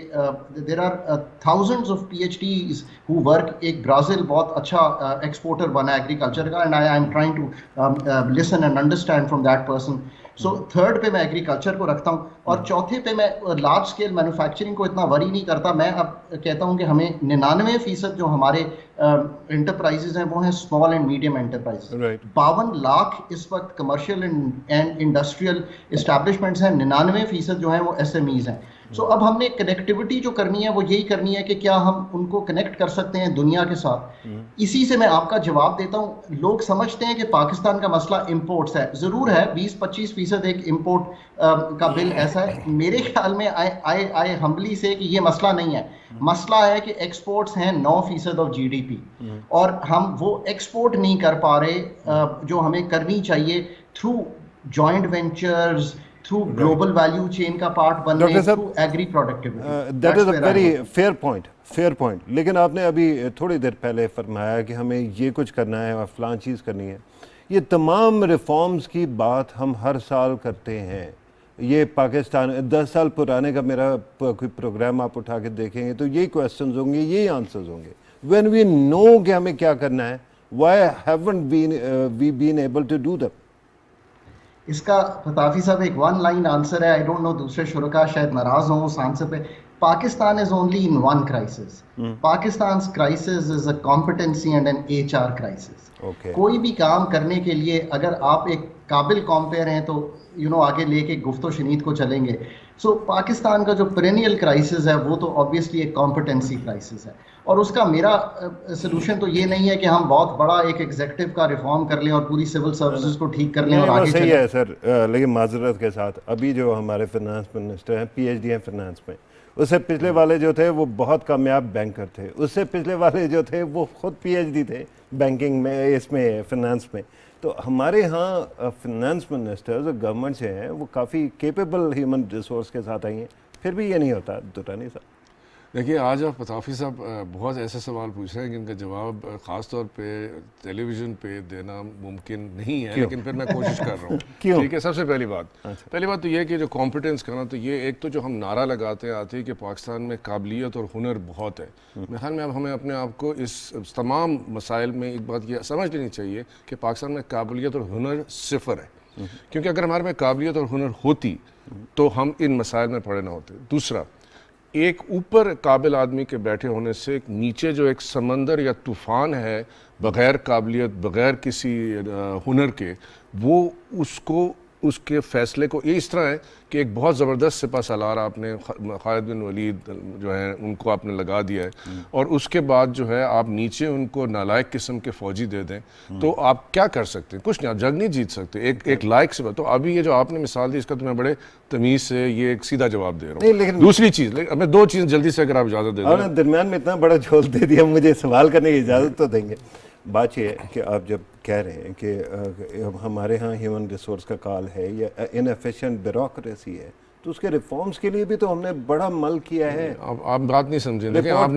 there are thousands of PhDs who work, एक ब्राज़ील बहुत अच्छा एक्सपोर्टर बना एग्रीकल्चर का, and I am trying to listen and understand from that person. So third पे मैं एग्रीकल्चर को रखता हूँ, और चौथे पे मैं लार्ज स्केल मैन्युफैक्चरिंग को इतना वरी नहीं करता। मैं अब कहता हूँ कि हमें 99% जो हमारे इंटरप्राइजेज हैं वो हैं small and medium enterprises. Right. 52 lakh इस वक्त कमर्शियल एंड इंडस्ट्रियल इस्टेब्लिशमेंट्स हैं, 99% जो हैं वो SMEs हैं। सो अब हमने कनेक्टिविटी जो करनी है वो यही करनी है कि क्या हम उनको कनेक्ट कर सकते हैं दुनिया के साथ। इसी से मैं आपका जवाब देता हूँ। लोग समझते हैं कि पाकिस्तान का मसला इंपोर्ट्स है, ज़रूर है, 20-25% एक इंपोर्ट का बिल ऐसा है। मेरे ख्याल में आई हम्बली से कि ये मसला नहीं है। मसला है कि एक्सपोर्ट्स हैं 9% ऑफ GDP, और हम वो एक्सपोर्ट नहीं कर पा रहे जो हमें करनी चाहिए, through joint ventures, through global value chain का पार्ट बनने, डॉक्टर साहब, through agri productivity. That is a very fair point. लेकिन आपने अभी थोड़ी देर पहले फरमाया कि हमें ये कुछ करना है और फलां चीज़ करनी है। ये तमाम रिफॉर्म्स की बात हम हर साल करते हैं। ये पाकिस्तान 10 साल पुराने का मेरा कोई प्रोग्राम आप उठा के देखेंगे तो यही क्वेश्चंस होंगे, यही आंसर्स होंगे। व्हेन वी नो कि हमें क्या करना है, why haven't we been able to do that? इसका फताफी साहब एक वन लाइन आंसर है। आई डोंट नो, दूसरे शुरका शायद नाराज हों उस आंसर पे। Pakistan is only in one crisis. Pakistan crisis is a competency and an HR crisis. कोई भी काम करने के लिए अगर आप एक काबिल कॉम्पेयर हैं तो आगे लेके गुफ्तो शनीद को चलेंगे। सो पाकिस्तान का जो पेरेनियल क्राइसिस है वो तो ऑब्वियसली एक कॉम्पिटेंसी क्राइसिस है, और उसका मेरा सोल्यूशन तो ये नहीं है कि हम बहुत बड़ा एक एग्जीक्यूटिव का रिफॉर्म कर लें और पूरी सिविल सर्विसेज को ठीक कर लें और आगे सही चलें। है सर, लेकिन माजरत के साथ अभी जो हमारे फाइनेंस मिनिस्टर हैं PhD हैं फाइनेंस में, उससे पिछले वाले जो थे वो बहुत कामयाब बैंकर थे, उससे पिछले वाले जो थे वो खुद PhD थे बैंकिंग में, इसमें फाइनेंस में। तो हमारे यहाँ फाइनेंस मिनिस्टर्स गवर्नमेंट से हैं, वो काफ़ी केपेबल ह्यूमन रिसोर्स के साथ आई हैं, फिर भी ये नहीं होता दुरानी साहब। देखिए, आज आप पताफी साहब बहुत ऐसे सवाल पूछ रहे हैं जिनका जवाब ख़ास तौर पे टेलीविज़न पे देना मुमकिन नहीं है, लेकिन फिर मैं कोशिश कर रहा हूँ। क्यों? ठीक है, सबसे पहली बात तो ये है कि जो कॉम्पिटेंस करना, तो ये एक तो जो हम नारा लगाते आते हैं कि पाकिस्तान में काबिलियत और हुनर बहुत है। मेरे ख्याल में अब हमें अपने आप को इस तमाम मसाइल में एक बात ये समझ लेनी चाहिए कि पाकिस्तान में काबिलियत और हुनर सिफर है, क्योंकि अगर हमारे में काबिलियत और हुनर होती तो हम इन मसाइल में पड़े ना होते। दूसरा, एक ऊपर काबिल आदमी के बैठे होने से नीचे जो एक समंदर या तूफ़ान है बग़ैर काबिलियत, बग़ैर किसी हुनर के, वो उसके फ़ैसले को ये इस तरह है कि एक बहुत ज़बरदस्त सिपा सालार आपने खालिद बिन वलीद जो है उनको आपने लगा दिया है, और उसके बाद जो है आप नीचे उनको नालायक किस्म के फ़ौजी दे दें, तो आप क्या कर सकते हैं? कुछ नहीं, आप जंग नहीं जीत सकते एक लायक सिपा। तो अभी ये जो आपने मिसाल दी, इसका तो मैं बड़े तमीज़ से ये एक सीधा जवाब दे रहा हूँ। दूसरी चीज़, मैं 2 चीज़ जल्दी से अगर आप इजाज़त दे दें। दरमियान में इतना बड़ा झोल दे दिया, मुझे सवाल करने की इजाज़त तो देंगे। बात ये है कि आप जब कह रहे हैं कि हमारे यहाँ ह्यूमन रिसोर्स का काल है या इनएफिशिएंट ब्यूरोक्रेसी है, तो उसके रिफॉर्म्स के लिए भी तो हमने बड़ा मल किया है। आप बात नहीं समझे। देखिए, आप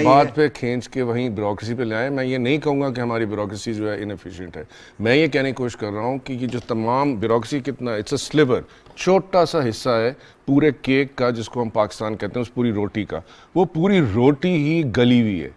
बात पे खींच के वहीं ब्यूरोक्रेसी पे ले आए। मैं ये नहीं कहूँगा कि हमारी ब्यूरोक्रेसी जो है इनएफिशिएंट है। मैं ये कहने की कोशिश कर रहा हूँ कि ये जो तमाम ब्यूरोक्रेसी कितना, इट्स अ स्लिवर, छोटा सा हिस्सा है پورے کیک کا جس کو ہم پاکستان کہتے ہیں اس پوری روٹی کا, وہ پوری روٹی ہی گلی ہوئی ہے,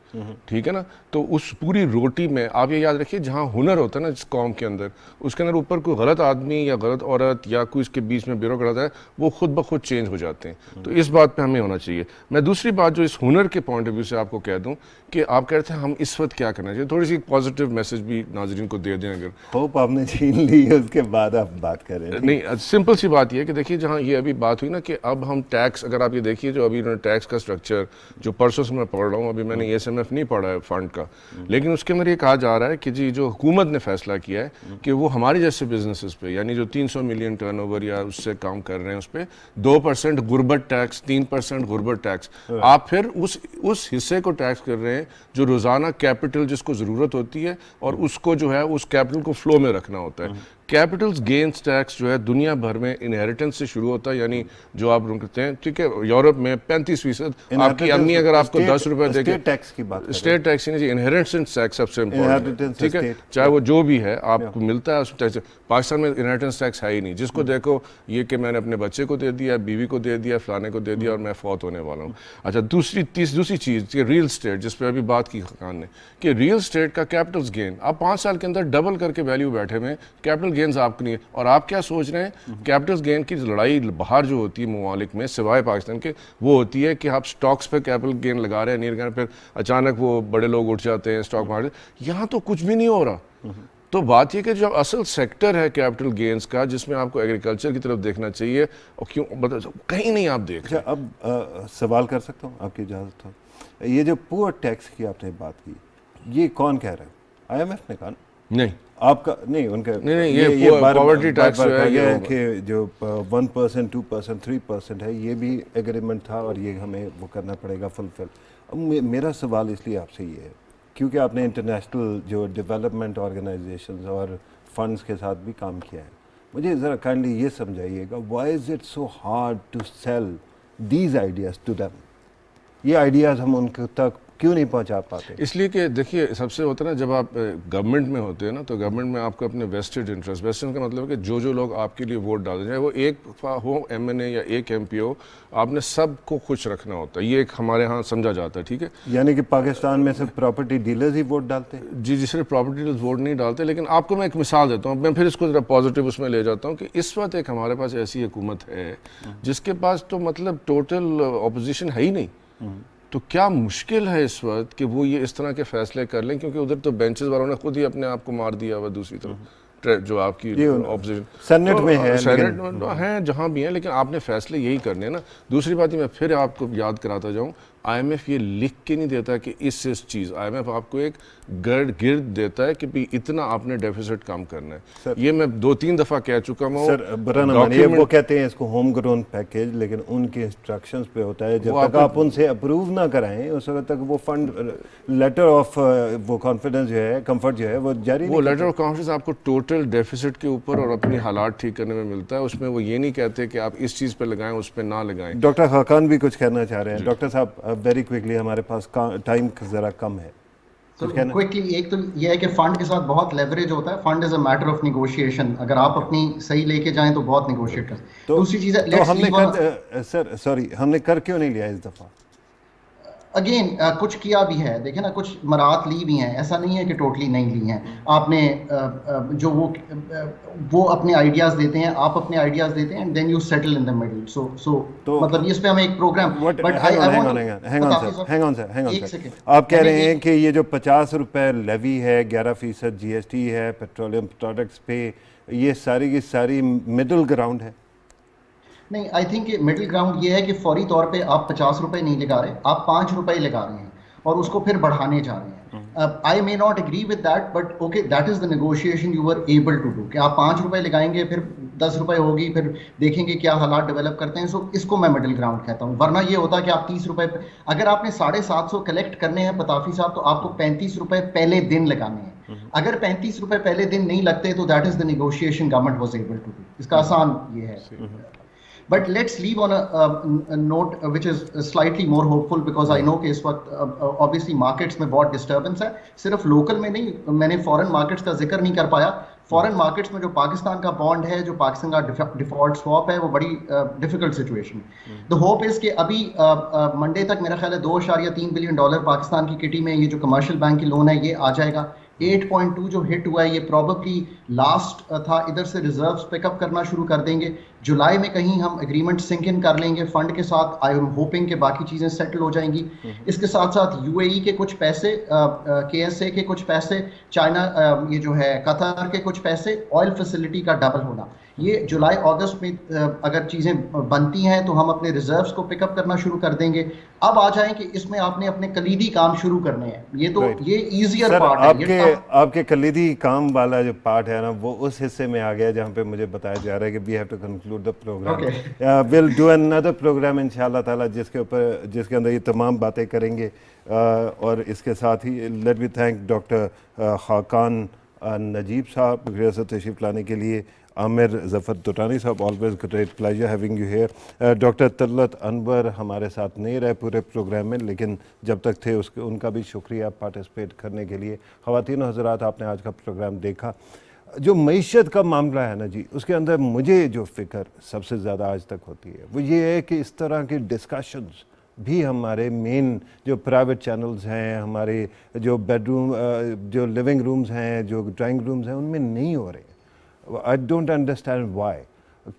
ٹھیک ہے نا. تو اس پوری روٹی میں آپ یہ یاد رکھیے جہاں ہنر ہوتا ہے نا جس قوم کے اندر, اس کے اندر اوپر کوئی غلط آدمی یا غلط عورت یا کوئی اس کے بیچ میں بیوروکریٹ ہے, وہ خود بخود چینج ہو جاتے ہیں. تو اس بات پہ ہمیں ہونا چاہیے. میں دوسری بات جو اس ہنر کے پوائنٹ آف ویو سے آپ کو کہہ دوں کہ آپ کہتے ہیں ہم اس وقت کیا کرنا چاہیے, تھوڑی سی پازیٹیو میسج بھی ناظرین کو دے دیں. اگر ہوپ آپ نے چھین لی ہے اس کے بعد آپ بات کریں. نہیں, سمپل سی بات یہ ہے کہ دیکھیے جہاں یہ ابھی بات ہوئی نا کہ اب ہم ٹیکس, اگر آپ یہ دیکھیے جو ابھی ٹیکس کا اسٹرکچر جو پرسوں سے میں پڑھ رہا ہوں, ابھی میں نے ESMF نہیں پڑھا ہے فنڈ کا, لیکن اس کے اندر یہ کہا جا رہا ہے کہ جی جو حکومت نے فیصلہ کیا ہے کہ وہ ہماری جیسے بزنسز پہ, یعنی جو 300 ملین ٹرن اوور یا اس سے کام کر رہے ہیں, اس پہ 2% غربت ٹیکس, 3% غربت ٹیکس. آپ پھر اس حصے کو ٹیکس کر رہے ہیں جو روزانہ کیپٹل جس کو ضرورت ہوتی ہے اور اس کو جو ہے اس کیپٹل کو فلو میں رکھنا ہوتا ہے. کیپٹلز گینز ٹیکس جو ہے دنیا بھر میں انہیریٹنس سے شروع ہوتا ہے, یعنی جو آپ کہتے ہیں, ٹھیک ہے, یورپ میں 35%. آپ کی امی اگر آپ کو 10 روپے دے کے, اسٹیٹ ٹیکس کی بات, اسٹیٹ ٹیکس نہیں جی, انہیریٹنس ٹیکس سب سے امپورٹنٹ, ٹھیک ہے, چاہے وہ جو بھی ہے آپ کو ملتا ہے اس ٹیکس. پاکستان میں انہیریٹنس ٹیکس ہے ہی نہیں, جس کو دیکھو یہ کہ میں نے اپنے بچے کو دے دیا, بیوی کو دے دیا, فلانے کو دے دیا اور میں فوت ہونے والا ہوں. اچھا, دوسری چیز کہ ریل اسٹیٹ جس پہ ابھی بات کی خاقان نے, کہ ریل اسٹیٹ کا کیپٹلز گین آپ 5 سال کے اندر ڈبل کر کے ویلیو بیٹھے ہوئے ہیں, کیپٹل گینز آپ کو نہیں ہے. اور آپ کیا سوچ رہے ہیں, کیپٹلز گین کی لڑائی باہر جو ہوتی ہے ممالک میں سوائے پاکستان کے, وہ ہوتی ہے کہ آپ سٹاکس پہ کیپٹل گین لگا رہے ہیں, نہیں لگا رہے, پھر اچانک وہ بڑے لوگ اٹھ جاتے ہیں اسٹاک مارکیٹ. یہاں تو کچھ بھی نہیں ہو رہا. تو بات یہ کہ جو اصل سیکٹر ہے کیپٹل گینز کا, جس میں آپ کو ایگریکلچر کی طرف دیکھنا چاہیے, اور کیوں کہیں نہیں آپ دیکھ رہے. اب سوال کر سکتا ہوں آپ کی اجازت ہو؟ یہ جو پور ٹیکس کی آپ نے بات کی, یہ کون کہہ رہا ہے؟ IMF نے کہا نہیں, آپ کا نہیں, ان کا نہیں, یہ پاورٹی ٹیکس جو ہے یہ کہ جو 1%, 2%, 3% ہے, یہ بھی ایگریمنٹ تھا اور یہ ہمیں وہ کرنا پڑے گا فلفل. اب میرا سوال اس لیے آپ سے یہ ہے کیونکہ آپ نے انٹرنیشنل جو ڈیولپمنٹ آرگنائزیشنز اور فنڈز کے ساتھ بھی کام کیا ہے. مجھے ذرا کائنڈلی یہ سمجھائیے گا, why is it so hard to sell these ideas to them? یہ آئیڈیاز ہم ان تک کیوں نہیں پہنچا پاتے؟ اس لیے کہ دیکھیے سب سے ہوتا ہے نا, جب آپ گورنمنٹ میں ہوتے ہیں نا, تو گورنمنٹ میں آپ کو اپنے ویسٹڈ انٹرسٹ, ویسٹڈ کا مطلب ہے کہ جو لوگ آپ کے لیے ووٹ ڈالتے ہیں, چاہے وہ ایک ہو MNA یا ایک MP ہو, آپ نے سب کو خوش رکھنا ہوتا ہے. یہ ایک ہمارے ہاں سمجھا جاتا ہے, ٹھیک ہے. یعنی کہ پاکستان میں صرف پراپرٹی ڈیلرز ہی ووٹ ڈالتے ہیں؟ جی, صرف پراپرٹی ڈیلرز ووٹ نہیں ڈالتے. لیکن آپ کو میں ایک مثال دیتا ہوں, میں پھر اس کو ذرا پازیٹیو اس میں لے جاتا ہوں کہ اس وقت ایک ہمارے پاس ایسی حکومت ہے جس کے پاس تو مطلب ٹوٹل اپوزیشن ہے ہی نہیں. تو کیا مشکل ہے اس وقت کہ وہ یہ اس طرح کے فیصلے کر لیں, کیونکہ ادھر تو بینچز والوں نے خود ہی اپنے آپ کو مار دیا ہوا, دوسری طرف جو آپ کی اپوزیشن سینٹ میں ہے, سینٹ میں ہیں, جہاں بھی ہیں, لیکن آپ نے فیصلے یہی کرنے ہیں نا. دوسری بات میں پھر آپ کو یاد کراتا جاؤں, IMF یہ لکھ کے نہیں دیتا کہ اس چیز, IMF آپ کو ایک گرد دیتا ہے کہ بھی اتنا آپ نے ڈیفیسٹ کام کرنا ہے. یہ میں 2-3 دفعہ کہہ چکا ہوں. سر برا نہ مانیے, وہ کہتے ہیں اس کو ہوم گرون پیکیج, لیکن ان کے انسٹرکشنز پہ ہوتا ہے, جب تک آپ ان سے اپروو نہ کرائیں اس وقت تک وہ فنڈ لیٹر آف وہ کانفیڈنس جو ہے, کمفرٹ جو ہے, وہ جاری نہیں. وہ لیٹر آف کانفیڈنس آپ کو ٹوٹل ڈیفیسٹ کے اوپر اور اپنی حالات ٹھیک کرنے میں ملتا ہے. اس میں وہ یہ نہیں کہتے کہ آپ اس چیز پہ لگائیں, اس پہ نہ لگائیں. ڈاکٹر خاقان بھی کچھ کہنا چاہ رہے ہیں. ڈاکٹر صاحب ویری کوئکلی, ہمارے پاس ٹائم ذرا کم ہے. کوئکلی ایک تو یہ ہے کہ فنڈ کے ساتھ بہت لیوریج ہوتا ہے. Fund is a matter of negotiation, اگر آپ اپنی صحیح لے کے جائیں تو بہت نیگوشیٹ کریں. دوسری چیز ہے, سر سوری, ہم نے کر کیوں نہیں لیا اس دفعہ؟ اگین کچھ کیا بھی ہے, دیکھیں نا, کچھ مراعات لی بھی ہیں, ایسا نہیں ہے کہ ٹوٹلی نہیں لی ہیں. آپ نے جو وہ اپنے آئیڈیاز دیتے ہیں, آپ اپنے آئیڈیاز دیتے ہیں, then you settle in the middle. So مطلب اس پہ ہمیں ایک پروگرام, آپ کہہ رہے ہیں کہ یہ جو 50 روپے لیوی ہے, 11% GST ہے پیٹرولیم پروڈکٹس پہ, یہ ساری کی ساری مڈل گراؤنڈ ہے. نہیں, آئی تھنک کہ مڈل گراؤنڈ یہ ہے کہ فوری طور پہ آپ 50 روپے نہیں لگا رہے, آپ 5 روپے لگا رہے ہیں اور اس کو پھر بڑھانے جا رہے ہیں. I may not agree with that, but okay, that is the negotiation you were able to do. کہ آپ 5 روپے لگائیں گے, پھر 10 روپے ہوگی, پھر دیکھیں گے کیا حالات ڈیولپ کرتے ہیں. سو اس کو میں مڈل گراؤنڈ کہتا ہوں. ورنہ یہ ہوتا کہ آپ 30 روپے, اگر آپ نے 750 کلیکٹ کرنے ہیں پتافی صاحب, تو آپ کو 35 روپے پہلے دن لگانے ہیں. اگر 35 روپے پہلے دن نہیں لگتے تو that is the negotiation government was able to do. اس کا آسان یہ ہے. But let's leave on a note which is slightly more hopeful, because I know کہ اس وقت obviously markets میں بہت disturbance ہے. صرف local میں نہیں, میں نے foreign markets کا ذکر نہیں کر پایا. फॉरेन मार्केट्स में जो पाकिस्तान का बॉन्ड है, जो पाकिस्तान का डिफॉल्ट स्वैप है, वो बड़ी डिफिकल्ट सिचुएशन है। द होप इज कि अभी मंडे तक मेरा ख्याल है $2.3 बिलियन पाकिस्तान की किटी में ये जो कमर्शियल बैंक की लोन है ये आ जाएगा। 8.2 जो हिट हुआ है ये प्रॉबली लास्ट था, इधर से रिजर्व्स पिकअप करना शुरू कर देंगे। जुलाई में कहीं हम एग्रीमेंट सिंक इन कर लेंगे फंड के साथ। आई एम होपिंग कि बाकी चीज़ें सेटल हो जाएंगी। इसके साथ साथ यूएई के कुछ पैसे, केएसए के कुछ पैसे, चाइना ये जो है कतर के कुछ पैसे, ऑयल फैसिलिटी का डबल होना, ये जुलाई अगस्त में अगर चीज़ें बनती हैं तो हम अपने रिजर्व्स को पिकअप करना शुरू कर देंगे। अब आ जाएं कि इसमें आपने अपने कलीदी काम शुरू करने हैं। ये तो ये ईजियर पार्ट है। आपके कलीदी काम वाला जो पार्ट है ना, वो उस हिस्से में आ गया जहाँ पे मुझे बताया जा रहा है कि we have to conclude the programme. Will do another programme इंशाल्लाह ताला जिसके अंदर ये तमाम बातें करेंगे। और इसके साथ ही let me thank doctor Khaqan Najeeb साहब रियासत तशरीफ लाने के लिए। आमिर ज़फ़र दुरानी साहब, always great pleasure having you here. Doctor Talat Anwar हमारे साथ नहीं रहे पूरे प्रोग्राम में, लेकिन जब तक थे उनका भी शुक्रिया पार्टिसिपेट करने के लिए। ख़वातीन हज़रात, आपने आज का प्रोग्राम देखा। जो मईशत का मामला है ना जी, उसके अंदर मुझे जो फ़िक्र सबसे ज़्यादा आज तक होती है वो ये है कि इस तरह की डिस्कशंस भी हमारे मेन जो प्राइवेट चैनल्स हैं, हमारे जो बेडरूम, जो लिविंग रूम्स हैं, जो ड्राइंग रूम्स हैं, उनमें नहीं हो रहे। I don't understand why.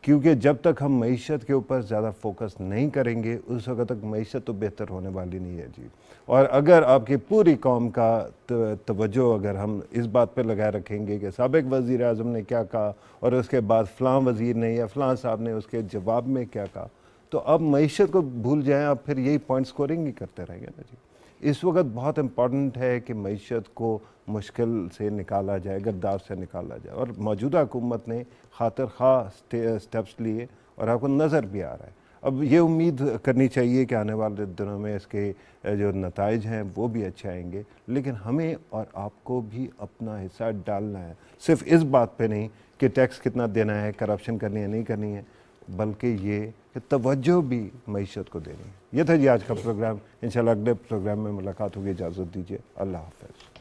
क्योंकि जब तक हम मईशत के ऊपर ज़्यादा फोकस नहीं करेंगे उस वक्त तक मईशत तो बेहतर होने वाली नहीं है जी। और अगर आपकी पूरी कौम का तवज्जो अगर हम इस बात पर लगाए रखेंगे कि साबिक वज़ीर आज़म ने क्या कहा और उसके बाद फ़लाँ वज़ीर ने या फ़लाँ साहब ने उसके जवाब में क्या कहा, तो अब मईशत को भूल जाएं, आप फिर यही पॉइंट स्कोरिंग ही करते रहेंगे ना जी। इस वक्त बहुत इम्पॉर्टेंट है कि मईशत को मुश्किल से निकाला जाए, गर्दार से निकाला जाए। और मौजूदा हुकूमत ने खातिर खा स्टेप्स लिए और आपको नज़र भी आ रहा है। अब ये उम्मीद करनी चाहिए कि आने वाले दिनों में इसके जो नताइज हैं वो भी अच्छे आएंगे, लेकिन हमें और आपको भी अपना हिस्सा डालना है। सिर्फ इस बात पे नहीं कि टैक्स कितना देना है, करप्शन करनी है नहीं करनी है, बल्कि ये कि तवज्जो भी मईशत को देनी है। ये था जी आज का प्रोग्राम। इंशाल्लाह अगले प्रोग्राम में मुलाकात होगी। इजाज़त दीजिए। अल्लाह हाफ़िज़।